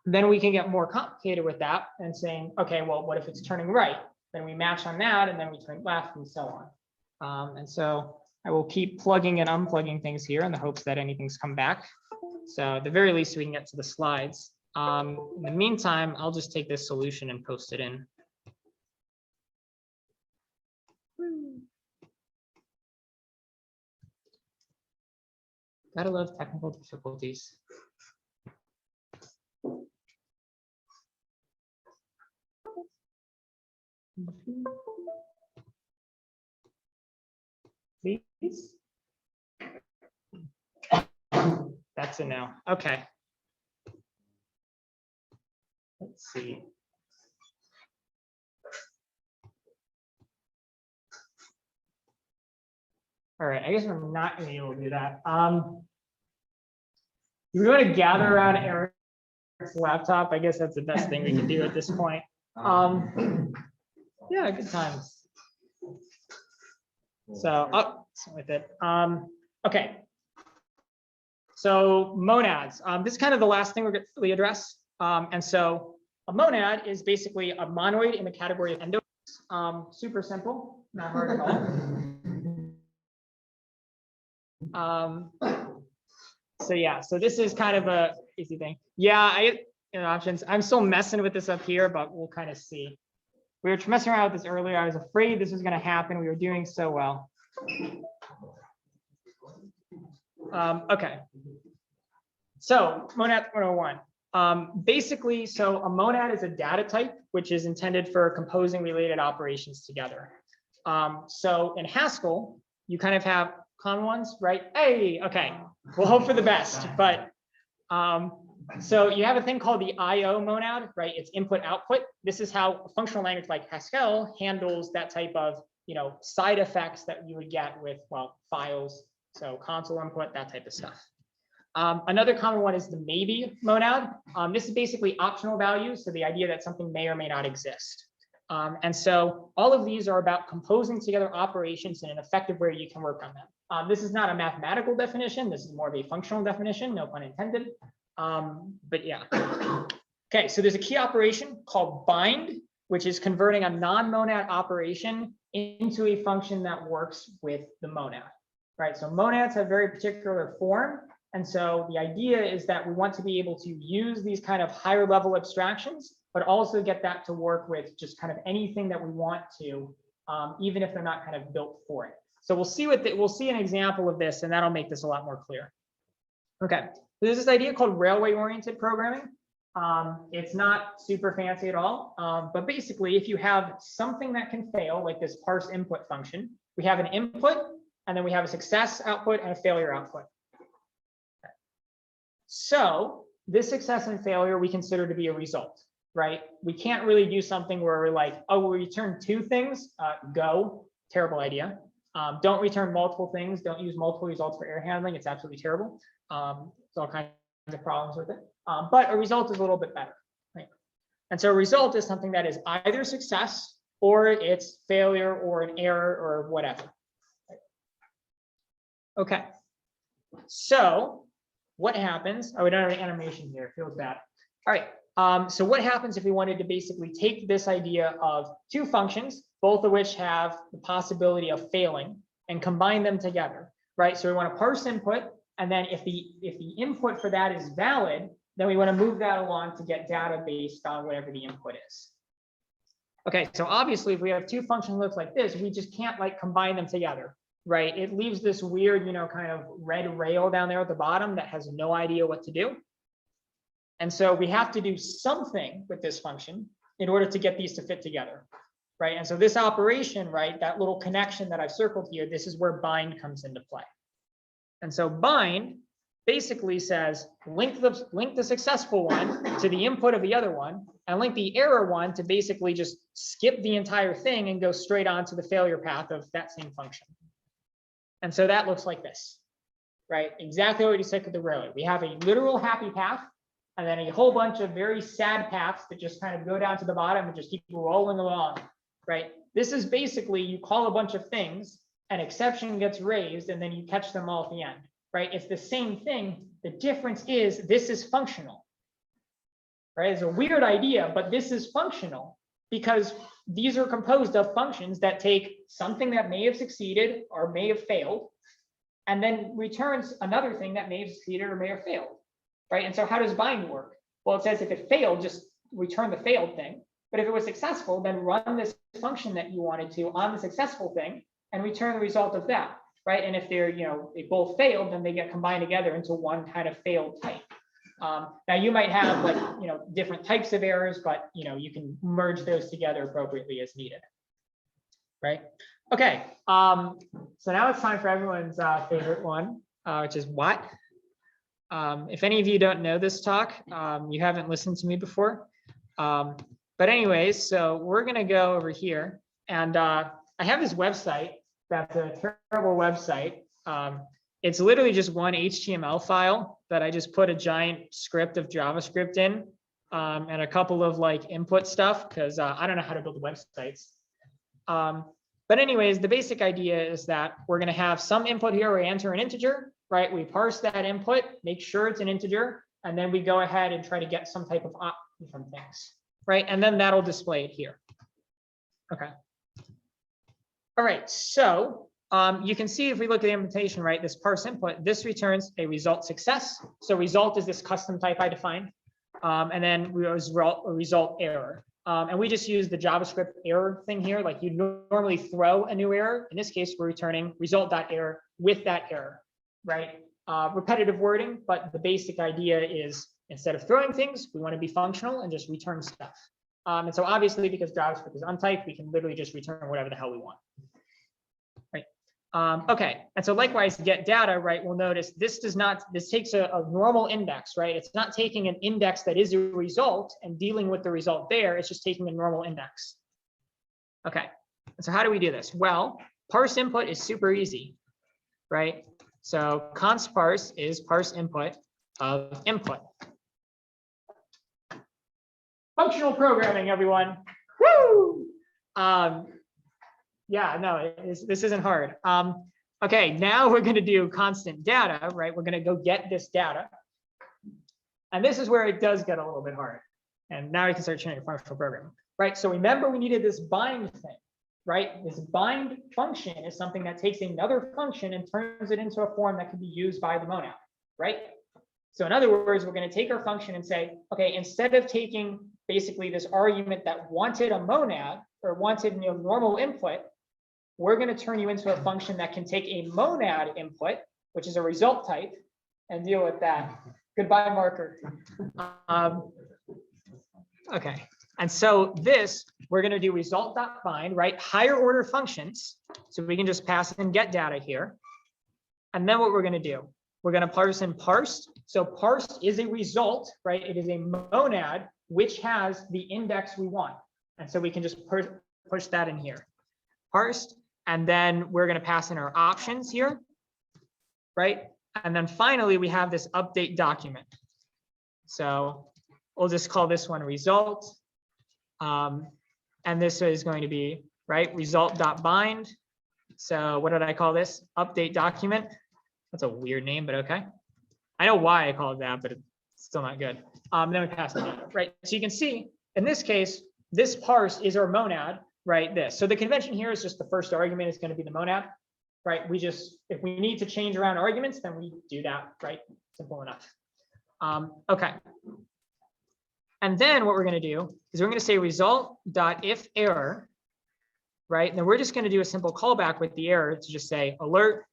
Then we can get more complicated with that and saying, okay, well, what if it's turning right? Then we match on that, and then we turn left, and so on. And so I will keep plugging and unplugging things here in the hopes that anything's come back. So at the very least, we can get to the slides. In the meantime, I'll just take this solution and post it in. Gotta love technical difficulties. Please. That's a no. Okay. Let's see. All right, I guess I'm not gonna be able to do that. We want to gather around Eric's laptop. I guess that's the best thing we can do at this point. Yeah, good times. So up with it. Okay. So monads. This is kind of the last thing we're going to really address. And so a monad is basically a monoid in the category of endos. Super simple, not hard at all. So yeah, so this is kind of a easy thing. Yeah, options. I'm still messing with this up here, but we'll kind of see. We were messing around with this earlier. I was afraid this was going to happen. We were doing so well. Okay. So monad 101. Basically, so a monad is a data type, which is intended for composing related operations together. So in Haskell, you kind of have common ones, right? Hey, okay. We'll hope for the best, but so you have a thing called the IO monad, right? It's input output. This is how a functional language like Haskell handles that type of, side effects that you would get with, well, files. So console input, that type of stuff. Another common one is the maybe monad. This is basically optional values. So the idea that something may or may not exist. And so all of these are about composing together operations in an effective way you can work on them. This is not a mathematical definition. This is more of a functional definition, no pun intended. But yeah. Okay, so there's a key operation called bind, which is converting a non-monad operation into a function that works with the monad, right? So monads have very particular form. And so the idea is that we want to be able to use these kind of higher level abstractions, but also get that to work with just kind of anything that we want to, even if they're not kind of built for it. So we'll see we'll see an example of this, and that'll make this a lot more clear. Okay, so there's this idea called railway-oriented programming. It's not super fancy at all, but basically, if you have something that can fail, like this parse input function, we have an input, and then we have a success output and a failure output. Okay. So this success and failure we consider to be a result, right? We can't really do something where we're like, oh, we return two things, go, terrible idea. Don't return multiple things. Don't use multiple results for error handling. It's absolutely terrible. There's all kinds of problems with it. But a result is a little bit better, right? And so a result is something that is either success or it's failure or an error or whatever. Right? Okay. So what happens? Oh, we don't have any animation here. It feels bad. All right. So what happens if we wanted to basically take this idea of two functions, both of which have the possibility of failing, and combine them together, right? So we want to parse input, and then if the input for that is valid, then we want to move that along to get data based on whatever the input is. Okay, so obviously if we have two functions that look like this, we just can't like combine them together, right? It leaves this weird, kind of red rail down there at the bottom that has no idea what to do. And so we have to do something with this function in order to get these to fit together, right? And so this operation, right, that little connection that I've circled here, this is where bind comes into play. And so bind basically says link the successful one to the input of the other one, and link the error one to basically just skip the entire thing and go straight on to the failure path of that same function. And so that looks like this, right? Exactly what you said with the railway. We have a literal happy path, and then a whole bunch of very sad paths that just kind of go down to the bottom and just keep rolling along, right? This is basically, you call a bunch of things, an exception gets raised, and then you catch them all at the end, right? It's the same thing. The difference is this is functional, right? It's a weird idea, but this is functional because these are composed of functions that take something that may have succeeded or may have failed, and then returns another thing that may have succeeded or may have failed, right? And so how does bind work? Well, it says if it failed, just return the failed thing. But if it was successful, then run this function that you wanted to on the successful thing and return the result of that, right? And if they're, they both failed, then they get combined together into one kind of failed type. Now you might have like, different types of errors, but you can merge those together appropriately as needed, right? Okay, so now it's time for everyone's favorite one, which is what? If any of you don't know this talk, you haven't listened to me before. But anyways, so we're gonna go over here, and I have this website that's a terrible website. It's literally just one HTML file that I just put a giant script of JavaScript in, and a couple of like input stuff, because I don't know how to build websites. But anyways, the basic idea is that we're gonna have some input here where we enter an integer, right? We parse that input, make sure it's an integer, and then we go ahead and try to get some type of option from things, right? And then that'll display it here. Okay. All right, so you can see if we look at the implementation, right, this parse input, this returns a result success. So result is this custom type I defined, and then result error. And we just use the JavaScript error thing here. Like you normally throw a new error. In this case, we're returning result.error with that error, right? Repetitive wording, but the basic idea is instead of throwing things, we want to be functional and just return stuff. And so obviously, because JavaScript is untyped, we can literally just return whatever the hell we want. Right. Okay. And so likewise, get data, right? We'll notice this takes a normal index, right? It's not taking an index that is a result and dealing with the result there. It's just taking a normal index. Okay. And so how do we do this? Well, parse input is super easy, right? So const parse is parse input of input. Functional programming, everyone. Woo! Yeah, no, this isn't hard. Okay, now we're going to do constant data, right? We're going to go get this data. And this is where it does get a little bit hard. And now we can start training functional programming, right? So remember, we needed this bind thing, right? This bind function is something that takes another function and turns it into a form that can be used by the monad, right? So in other words, we're going to take our function and say, okay, instead of taking basically this argument that wanted a monad or wanted normal input, we're going to turn you into a function that can take a monad input, which is a result type, and deal with that. Goodbye, marker. Okay, and so this, we're going to do result.bind, right? Higher order functions. So we can just pass in get data here. And then what we're going to do, we're going to parse in parsed. So parsed is a result, right? It is a monad which has the index we want. And so we can just push that in here. Parsed. And then we're going to pass in our options here, right? And then finally, we have this update document. So we'll just call this one result. And this is going to be, right, result.bind. So what did I call this? Update document. That's a weird name, but okay. I know why I call it that, but it's still not good. Then we pass it in, right? So you can see, in this case, this parse is our monad, right? This. So the convention here is just the first argument is going to be the monad, right? If we need to change around arguments, then we do that, right? Simple enough. Okay. And then what we're going to do is we're going to say result.if error, right? And then we're just going to do a simple callback with the error to just say alert.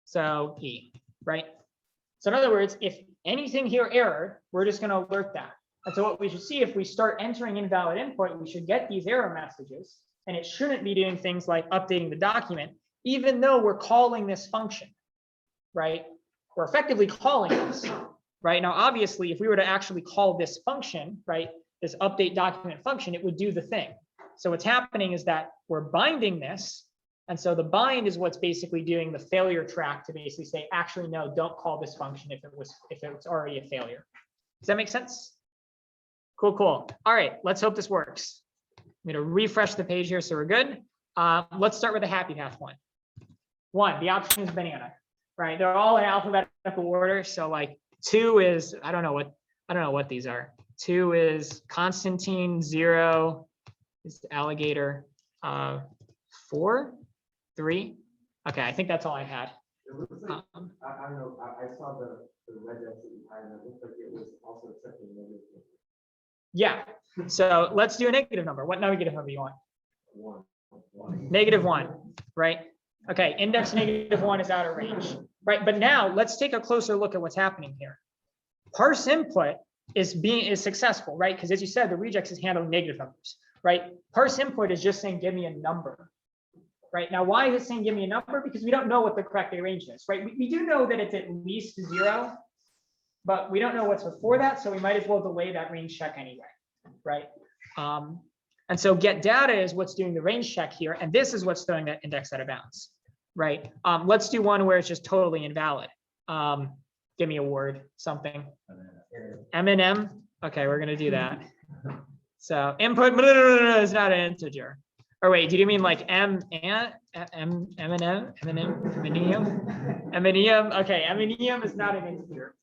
So E, right? So in other words, if anything here errored, we're just going to alert that. And so what we should see if we start entering invalid input, we should get these error messages, and it shouldn't be doing things like updating the document, even though we're calling this function, right? We're effectively calling this, right? Now, obviously, if we were to actually call this function, right, this update document function, it would do the thing. So what's happening is that we're binding this. And so the bind is what's basically doing the failure track to basically say, actually, no, don't call this function if it's already a failure. Does that make sense? Cool, cool. All right, let's hope this works. I'm going to refresh the page here so we're good. Let's start with the happy path one. The option is banana, right? They're all in alphabetical order. So like 2 is, I don't know what these are. 2 is Constantine, 0 is alligator, 4, 3. Okay, I think that's all I had. It looks like, Um, I don't know, I saw the regex that you had, and it looked like it was also accepting negative. yeah, so let's do a negative number. What negative number you want? One. -1, right? Okay, index -1 is out of range, right? But now let's take a closer look at what's happening here. Parse input is successful, right? Because as you said, the regex is handling negative numbers, right? Parse input is just saying, give me a number, right? Now, why is it saying give me a number? Because we don't know what the correct range is, right? We do know that it's at least 0, but we don't know what's before that, so we might as well delay that range check anyway, right? And so get data is what's doing the range check here, and this is what's throwing that index out of bounds, right? Let's do one where it's just totally invalid. Give me a word, something. M&M. Okay, we're gonna do that. So input is not an integer. Or wait, did you mean like M and M&M? M&M? Okay, M&M is not an integer.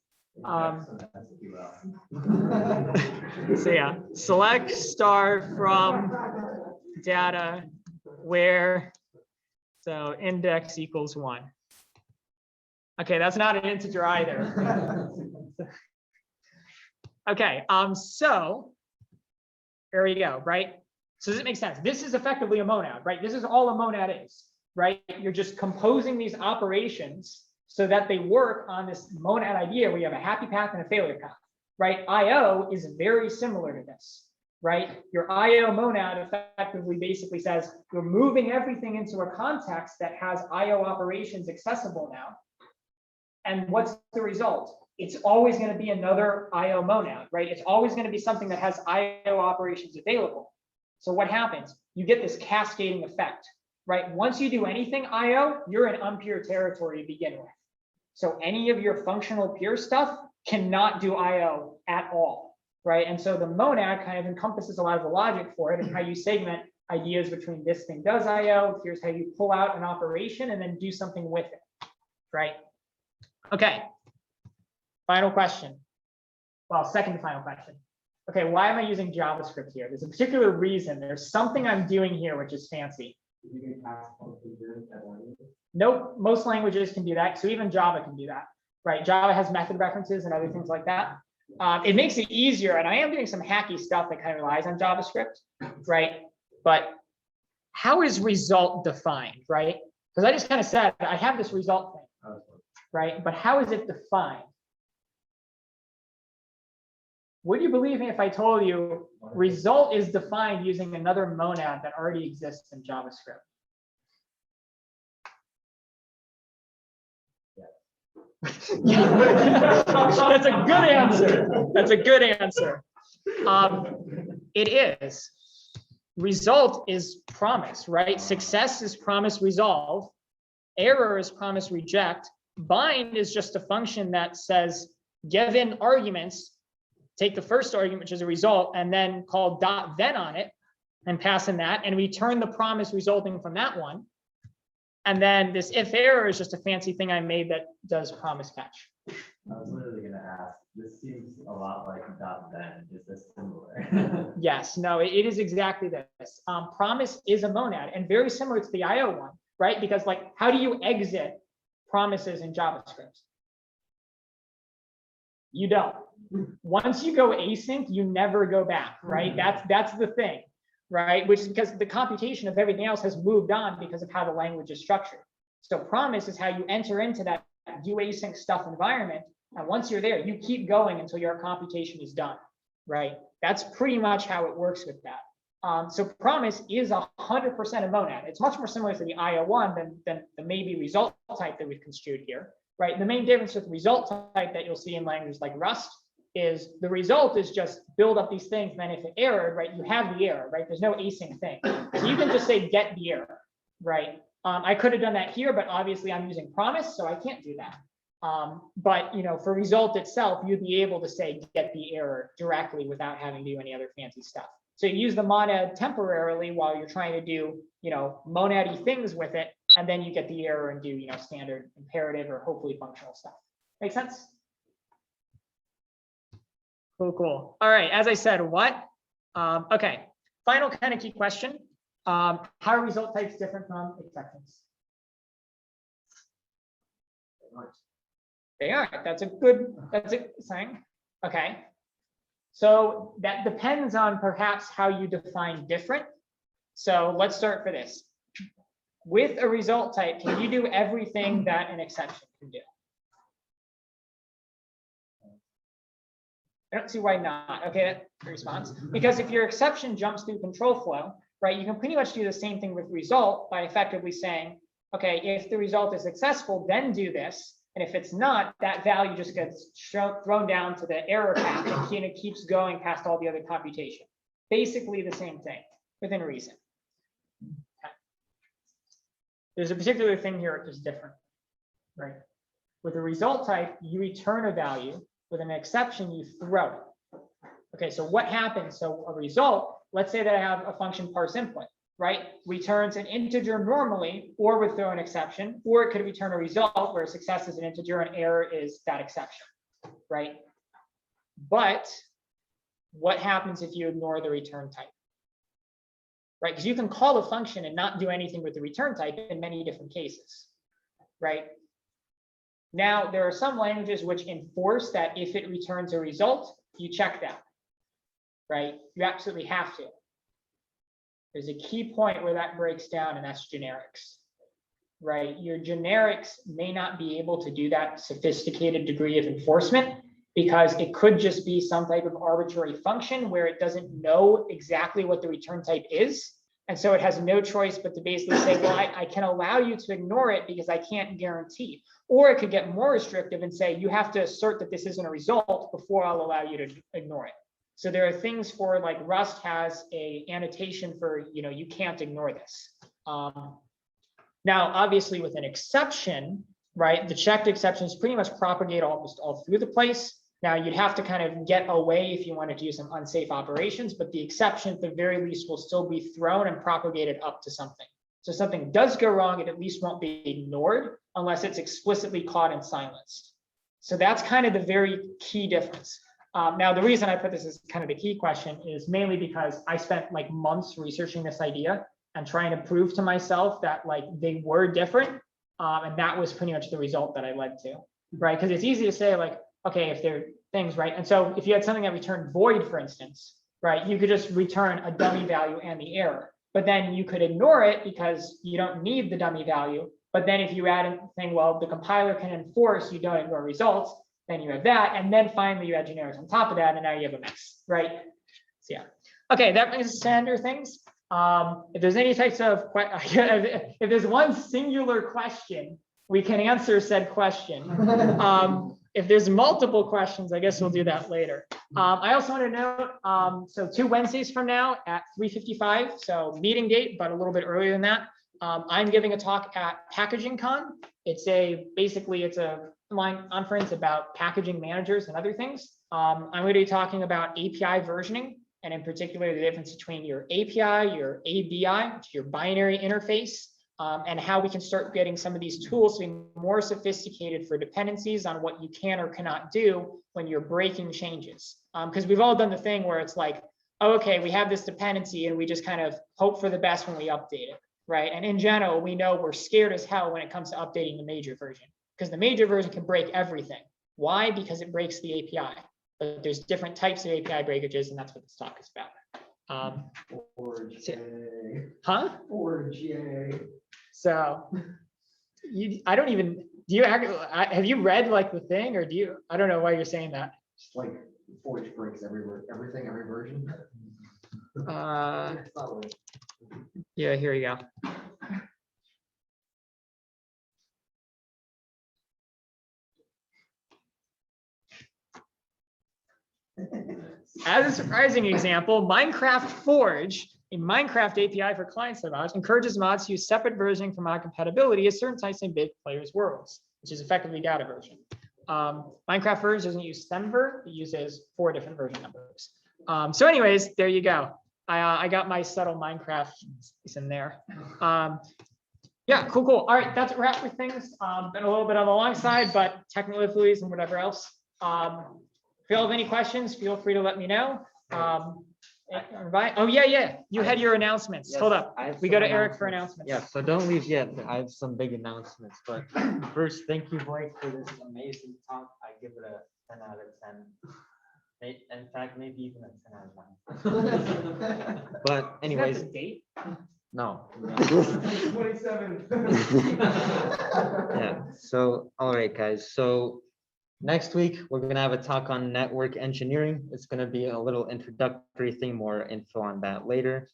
So yeah, select star from data where, so index equals 1. Okay, that's not an integer either. Okay, so there we go, right? So does it make sense? This is effectively a monad, right? This is all a monad is, right? You're just composing these operations so that they work on this monad idea where you have a happy path and a failure path, right? IO is very similar to this, right? Your IO monad effectively basically says you're moving everything into a context that has IO operations accessible now. And what's the result? It's always going to be another IO monad, right? It's always going to be something that has IO operations available. So what happens? You get this cascading effect, right? Once you do anything IO, you're in unpure territory to begin with. So any of your functional pure stuff cannot do IO at all, right? And so the monad kind of encompasses a lot of the logic for it and how you segment ideas between this thing does IO, here's how you pull out an operation and then do something with it, right? Okay, final question. Well, second to final question. Okay, why am I using JavaScript here? There's a particular reason. There's something I'm doing here which is fancy. Nope, most languages can do that. So even Java can do that, right? Java has method references and other things like that. It makes it easier, and I am doing some hacky stuff that kind of relies on JavaScript, right? But how is result defined, right? Because I just kind of said I have this result thing, right? But how is it defined? Would you believe me if I told you result is defined using another monad that already exists in JavaScript? That's a good answer. That's a good answer. It is. Result is promise, right? Success is promise resolve. Error is promise reject. Bind is just a function that says given arguments, take the first argument, which is a result, and then call .then on it and pass in that and return the promise resulting from that one. And then this if error is just a fancy thing I made that does promise catch. I was literally going to ask, this seems a lot like .then. Is this similar? Yes, no, it is exactly this. Promise is a monad and very similar to the IO one, right? Because like, how do you exit promises in JavaScript? You don't. Once you go async, you never go back, right? That's the thing, right? Which is because the computation of everything else has moved on because of how the language is structured. So promise is how you enter into that do async stuff environment. And once you're there, you keep going until your computation is done, right? That's pretty much how it works with that. So promise is 100% a monad. It's much more similar to the IO one than the maybe result type that we've construed here, right? The main difference with result type that you'll see in languages like Rust is the result is just build up these things, and then if it errored, right, you have the error, right? There's no async thing. So you can just say get the error, right? I could have done that here, but obviously I'm using promise, so I can't do that. But you know, for result itself, you'd be able to say get the error directly without having to do any other fancy stuff. So you use the monad temporarily while you're trying to do, you know, monad-y things with it, and then you get the error and do, you know, standard imperative or hopefully functional stuff. Make sense? Cool, cool. All right, as I said, what? Okay, final kind of key question. How are result types different from expectants? They aren't. That's a thing. Okay. So that depends on perhaps how you define different. So let's start for this. With a result type, can you do everything that an exception can do? I don't see why not. Okay, that's the response. Because if your exception jumps through control flow, right, you can pretty much do the same thing with result by effectively saying, okay, if the result is successful, then do this. And if it's not, that value just gets thrown down to the error path and it keeps going past all the other computation. Basically the same thing within reason. Okay. There's a particular thing here that's different, right? With a result type, you return a value. With an exception, you throw it. Okay, so what happens? So a result, let's say that I have a function parse input, right? Returns an integer normally, or would throw an exception, or it could return a result where success is an integer and error is that exception, right? But what happens if you ignore the return type? Right, because you can call a function and not do anything with the return type in many different cases, right? Now, there are some languages which enforce that if it returns a result, you check that, right? You absolutely have to. There's a key point where that breaks down, and that's generics, right? Your generics may not be able to do that sophisticated degree of enforcement because it could just be some type of arbitrary function where it doesn't know exactly what the return type is. And so it has no choice but to basically say, well, I can allow you to ignore it because I can't guarantee. Or it could get more restrictive and say, you have to assert that this isn't a result before I'll allow you to ignore it. So there are things for, like, Rust has a annotation for, you can't ignore this. Now, obviously with an exception, right, the checked exceptions pretty much propagate almost all through the place. Now you'd have to kind of get away if you wanted to do some unsafe operations, but the exception at the very least will still be thrown and propagated up to something. So if something does go wrong, it at least won't be ignored unless it's explicitly caught and silenced. So that's kind of the very key difference. Now, the reason I put this as kind of the key question is mainly because I spent like months researching this idea and trying to prove to myself that like they were different. And that was pretty much the result that I led to, right? Because it's easy to say like, okay, if they're things, right? And so if you had something that returned void, for instance, right, you could just return a dummy value and the error, but then you could ignore it because you don't need the dummy value. But then if you add a thing, well, the compiler can enforce you don't ignore results, then you have that. And then finally you add generics on top of that, and now you have a mess, right? So yeah. Okay, that brings us to under things. If there's any types of, if there's one singular question, we can answer said question. If there's multiple questions, I guess we'll do that later. I also want to note, so 2 Wednesdays from now at 3:55, so meeting date, but a little bit earlier than that. I'm giving a talk at Packaging Con. Basically it's a conference about packaging managers and other things. I'm going to be talking about API versioning, and in particular, the difference between your API, your ABI, which is your binary interface, and how we can start getting some of these tools to be more sophisticated for dependencies on what you can or cannot do when you're breaking changes. Because we've all done the thing where it's like, oh, okay, we have this dependency and we just kind of hope for the best when we update it, right? And in general, we know we're scared as hell when it comes to updating the major version, because the major version can break everything. Why? Because it breaks the API. But there's different types of API breakages, and that's what this talk is about. Or GA. Huh? Or GA. So I don't even, do you have you read like the thing, or do you, I don't know why you're saying that. Just like Forge breaks everything, every version. Yeah, here you go. As a surprising example, Minecraft Forge, a Minecraft API for client-side mods, encourages mods to use separate versioning for mod compatibility as certain types of big players' worlds, which is effectively data version. Minecraft Forge doesn't use semver, it uses 4 different version numbers. So anyways, there you go. I got my subtle Minecraft in there. Yeah, cool. All right, that's a wrap for things. Been a little bit on the long side, but technical difficulties and whatever else. If you all have any questions, feel free to let me know. Right? Oh, yeah. You had your announcements. Yes, Hold up. I have We some go to Eric for announcements. Yeah, so don't leave yet. I have some big announcements, but first, thank you, Blake, for this amazing talk. I give it a 10 out of 10. In fact, maybe even a 10 out of 9. But anyways, Is that the date? no. 27. Yeah, so, all right, guys. So next week, we're gonna have a talk on network engineering. It's gonna be a little introductory thing, more info on that later.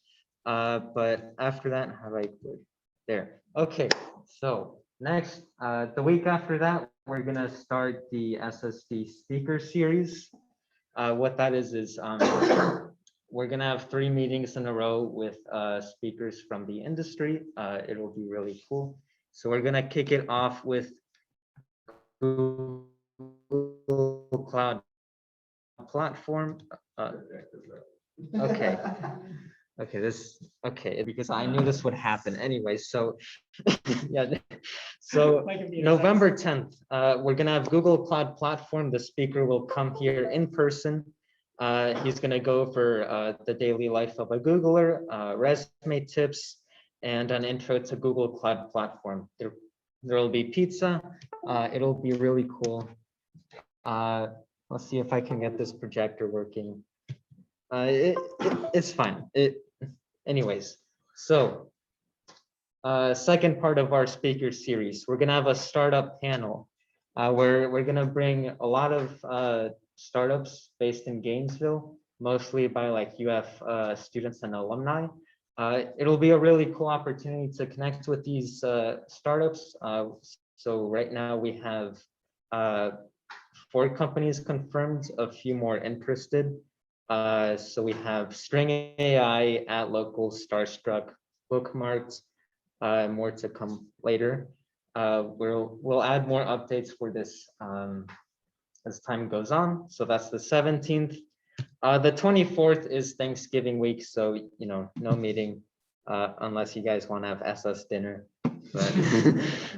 But after that, how do I put there? Okay, so next, the week after that, we're gonna start the SSD Speaker Series. What that is we're gonna have 3 meetings in a row with speakers from the industry. It'll be really cool. So we're gonna kick it off with Google Cloud Platform. Okay. Okay, because I knew this would happen anyway. So yeah, so November 10th, we're gonna have Google Cloud Platform. The speaker will come here in person. He's gonna go over the daily life of a Googler, resume tips, and an intro to Google Cloud Platform. There will be pizza. It'll be really cool. Let's see if I can get this projector working. It's fine. Anyways, so second part of our speaker series, we're gonna have a startup panel where we're gonna bring a lot of startups based in Gainesville, mostly by like UF students and alumni. It'll be a really cool opportunity to connect with these startups. So right now we have 4 companies confirmed, a few more interested. So we have String AI, @local, Starstruck, Bookmarked, more to come later. We'll add more updates for this as time goes on. So that's the 17th. The 24th is Thanksgiving week, so no meeting unless you guys want to have SS dinner.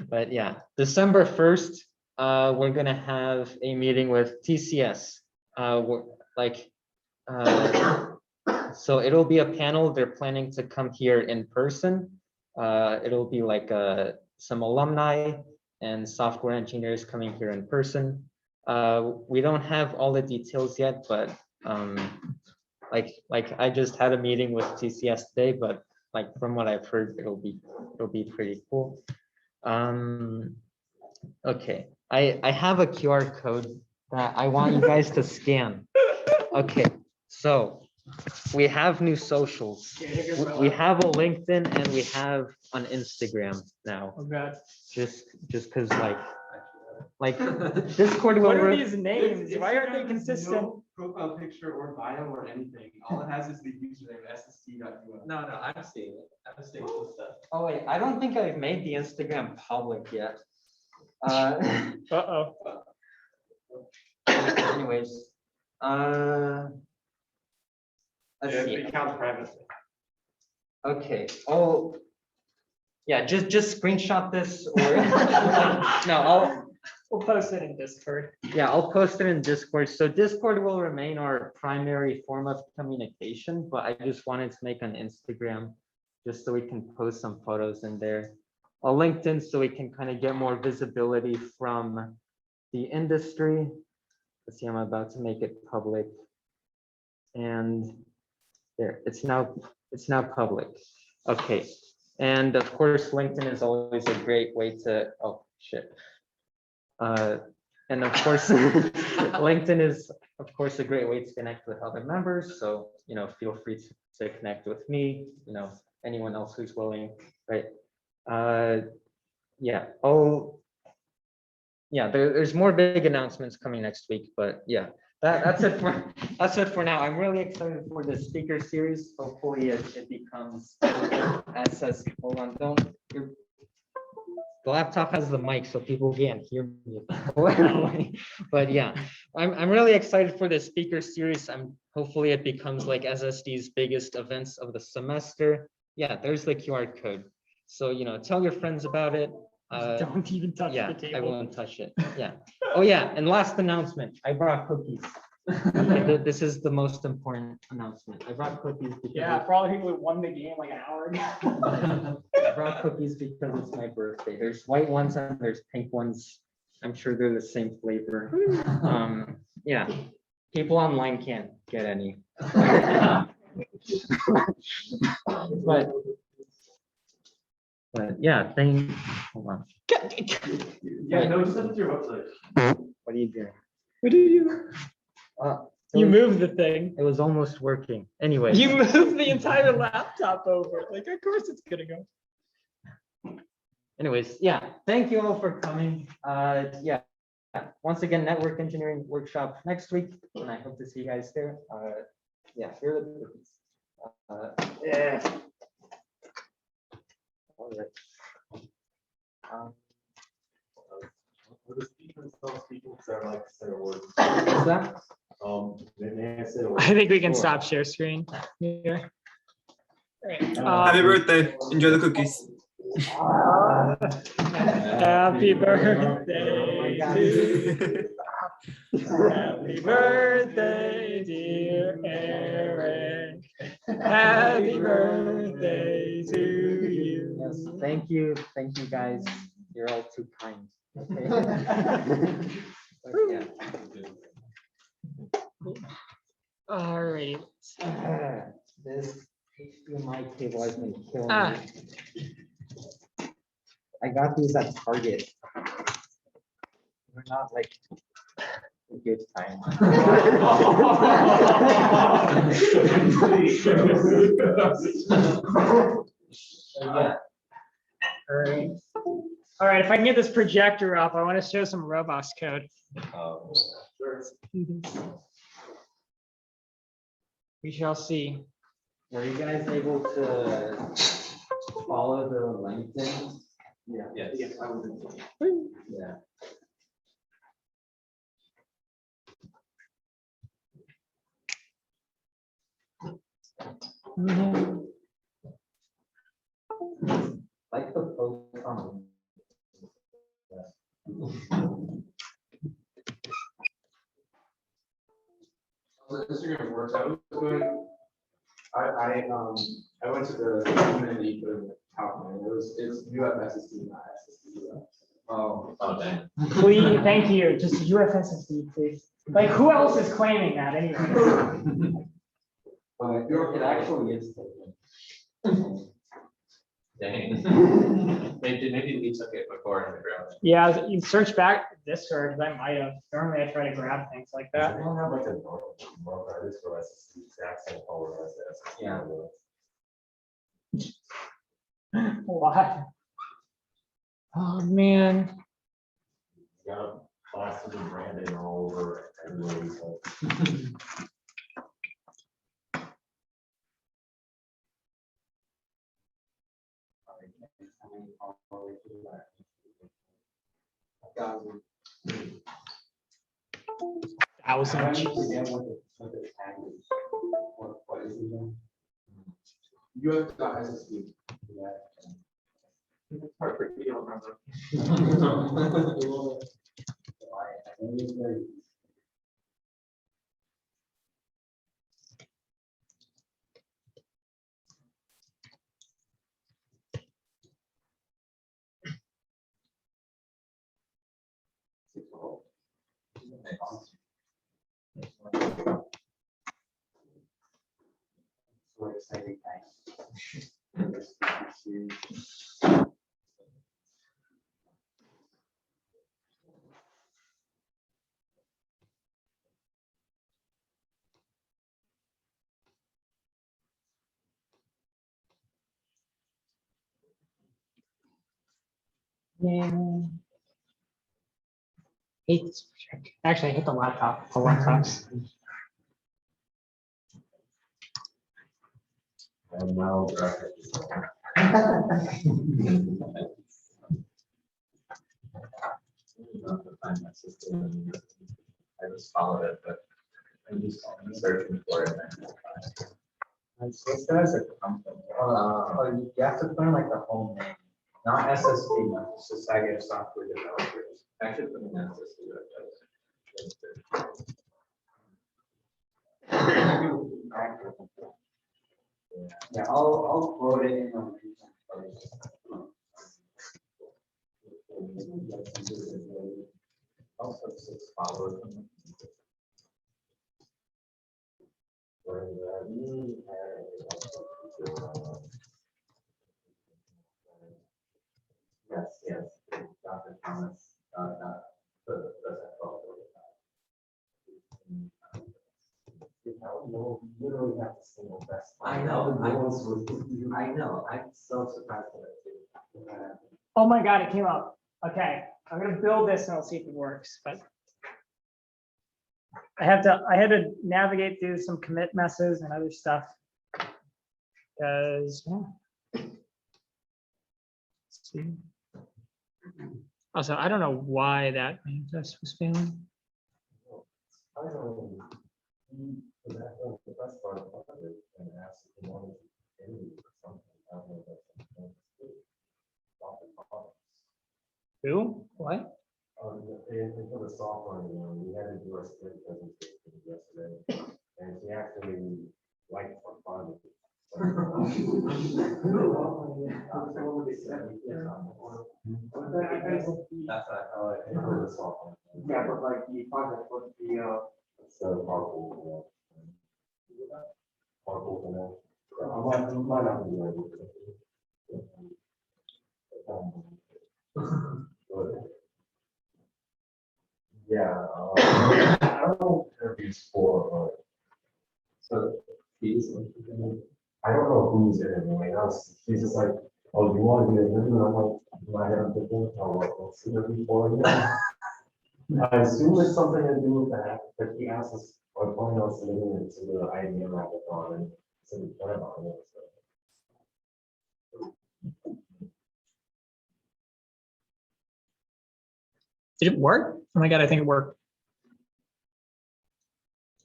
But yeah, December 1st, we're gonna have a meeting with TCS. So it'll be a panel. They're planning to come here in person. It'll be like some alumni and software engineers coming here in person. We don't have all the details yet, but like I just had a meeting with TCS today, but like from what I've heard, it'll be pretty cool. Okay, I have a QR code that I want you guys to scan. Okay, so we have new socials. We have a LinkedIn and we have an Instagram now. Oh God. Just because like Discord will. What are these names? Why aren't they consistent? No profile picture or bio or anything. All it has is the username ssd.ul. No, I'm seeing it. I'm seeing cool stuff. Oh wait, I don't think I've made the Instagram public yet. Uh-oh. Anyways, let's see. Account privacy. Okay. Oh, yeah. Just screenshot this, or no. We'll post it in Discord. Yeah, I'll post it in Discord. So Discord will remain our primary form of communication, but I just wanted to make an Instagram just so we can post some photos in there. A LinkedIn so we can kind of get more visibility from the industry. Let's see, I'm about to make it public. And there, it's now public. Okay. And of course, LinkedIn is always a great way to, oh shit. And of course, LinkedIn is of course a great way to connect with other members. So, feel free to connect with me, anyone else who's willing, right? Yeah. Oh, yeah, there's more big announcements coming next week, but yeah, that's it for now. I'm really excited for the speaker series. Hopefully it becomes SS. Hold on, the laptop has the mic, so people can't hear me. But yeah, I'm really excited for the speaker series. Hopefully it becomes like SSD's biggest events of the semester. Yeah, there's the QR code. So tell your friends about it. Don't even touch Yeah, the table. I won't touch it. Yeah. Oh yeah, and last announcement. I brought cookies. Okay, this is the most important announcement. I brought cookies because Yeah, for all the people who won the game like an hour ago. I brought cookies because it's my birthday. There's white ones and there's pink ones. I'm sure they're the same flavor. Yeah, people online can't get any. But yeah, hold on. Yeah, no, just send it to your website. What are you doing? What did you? It You was- moved the thing. It was almost working. Anyway. You moved the entire laptop over. Like, of course it's gonna go. Anyways, yeah, thank you all for coming. Yeah, once again, network engineering workshop next week, and I hope to see you guys there. Yeah, here are the cookies. Yeah. All right. The speaker themselves speaking, because I like to say a word. What's that? May I say a word? I think we can Sure. stop share screen here. Alright, Happy birthday. Enjoy the cookies. Happy birthday God. to you. Happy birthday, dear Eric. Happy birthday to you. Yes, thank you guys. You're all too kind. Okay. But yeah. Alright. This HDMI cable has been killing Ah. me. I got these at Target. We're not like a good time. Yeah. Alright, if I can get this projector up, I want to show some Roblox code. We shall see. Were you guys able to follow the LinkedIn? Yeah. Yes. Yeah. Like the post on. Instagram works. I was doing. I went to the community for the top line. It's UFSSD, not SSD. Oh, dang. Please, thank you. Just UFSSD, please. Like, who else is claiming that anyway? It actually is. Dang. Maybe we took it before in the ground. Yeah, you search back Discord, I might have. Normally I try to grab things like Does that. anyone have like a normal artist for SSD, exact same color as the SSD? Yeah. Why? Oh, man. You got plastic and branding all over everywhere. So. Thousand. What is it then? UF.SSD. It's hard for me to remember. So exciting time. Yeah. Actually, I hit the laptop. The laptops. And now. Not to find my system. I just followed it, but I'm just searching for it. And so this guy's a company. You have to put in like the whole name, not SSD, not Society of Software Developers. Actually, put in that system. Yeah, I'll quote it in on. Also, 6 hours. Yes, Dr. Thomas, the Literally have the single best. I know, I know, I'm so surprised at it too. Oh my God, it came up. Okay, I'm gonna build this and I'll see if it works, but I had to navigate through some commit messes and other stuff. Because, let's see. Also, I don't know why that manifest was failing. I don't know. The best part of it and ask if you wanted to end or something. I don't know if that's something. Who? What? For the software, we had to do our sprint presentation yesterday, and she actually liked our project. That's what I thought. For the software. Yeah, but like the project was the, So carpool. Carpool connect. I might not be ready. Yeah, I don't know what interviews for, but. So He's. I don't know who's in it, anyway. She's just like, oh, you want to do an interview? And I'm like, do I have to think? Oh, what's the interview for? I assume it's something to do with that, but he asked us, or planning on submitting it to the IBM hackathon and so we plan on it. Did it work? Oh my God, I think it worked.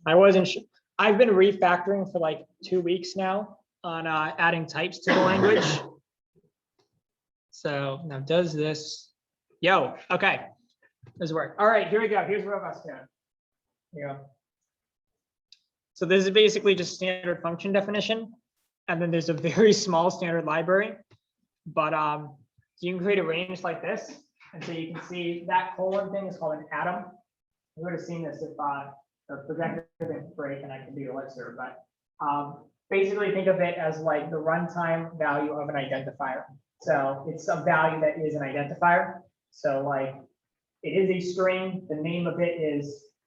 I wasn't sure. I've been refactoring for like 2 weeks now on adding types to the language. So now does this, yo, okay, this work. All right, here we go. Here's robust code. Here you go. So this is basically just standard function definition. And then there's a very small standard library, but you can create a range like this. And so you can see that colon thing is called an atom. You would have seen this if the projector didn't break and I can do Elixir, but basically think of it as like the runtime value of an identifier. So it's a value that is an identifier. So like it is a string, the name of it is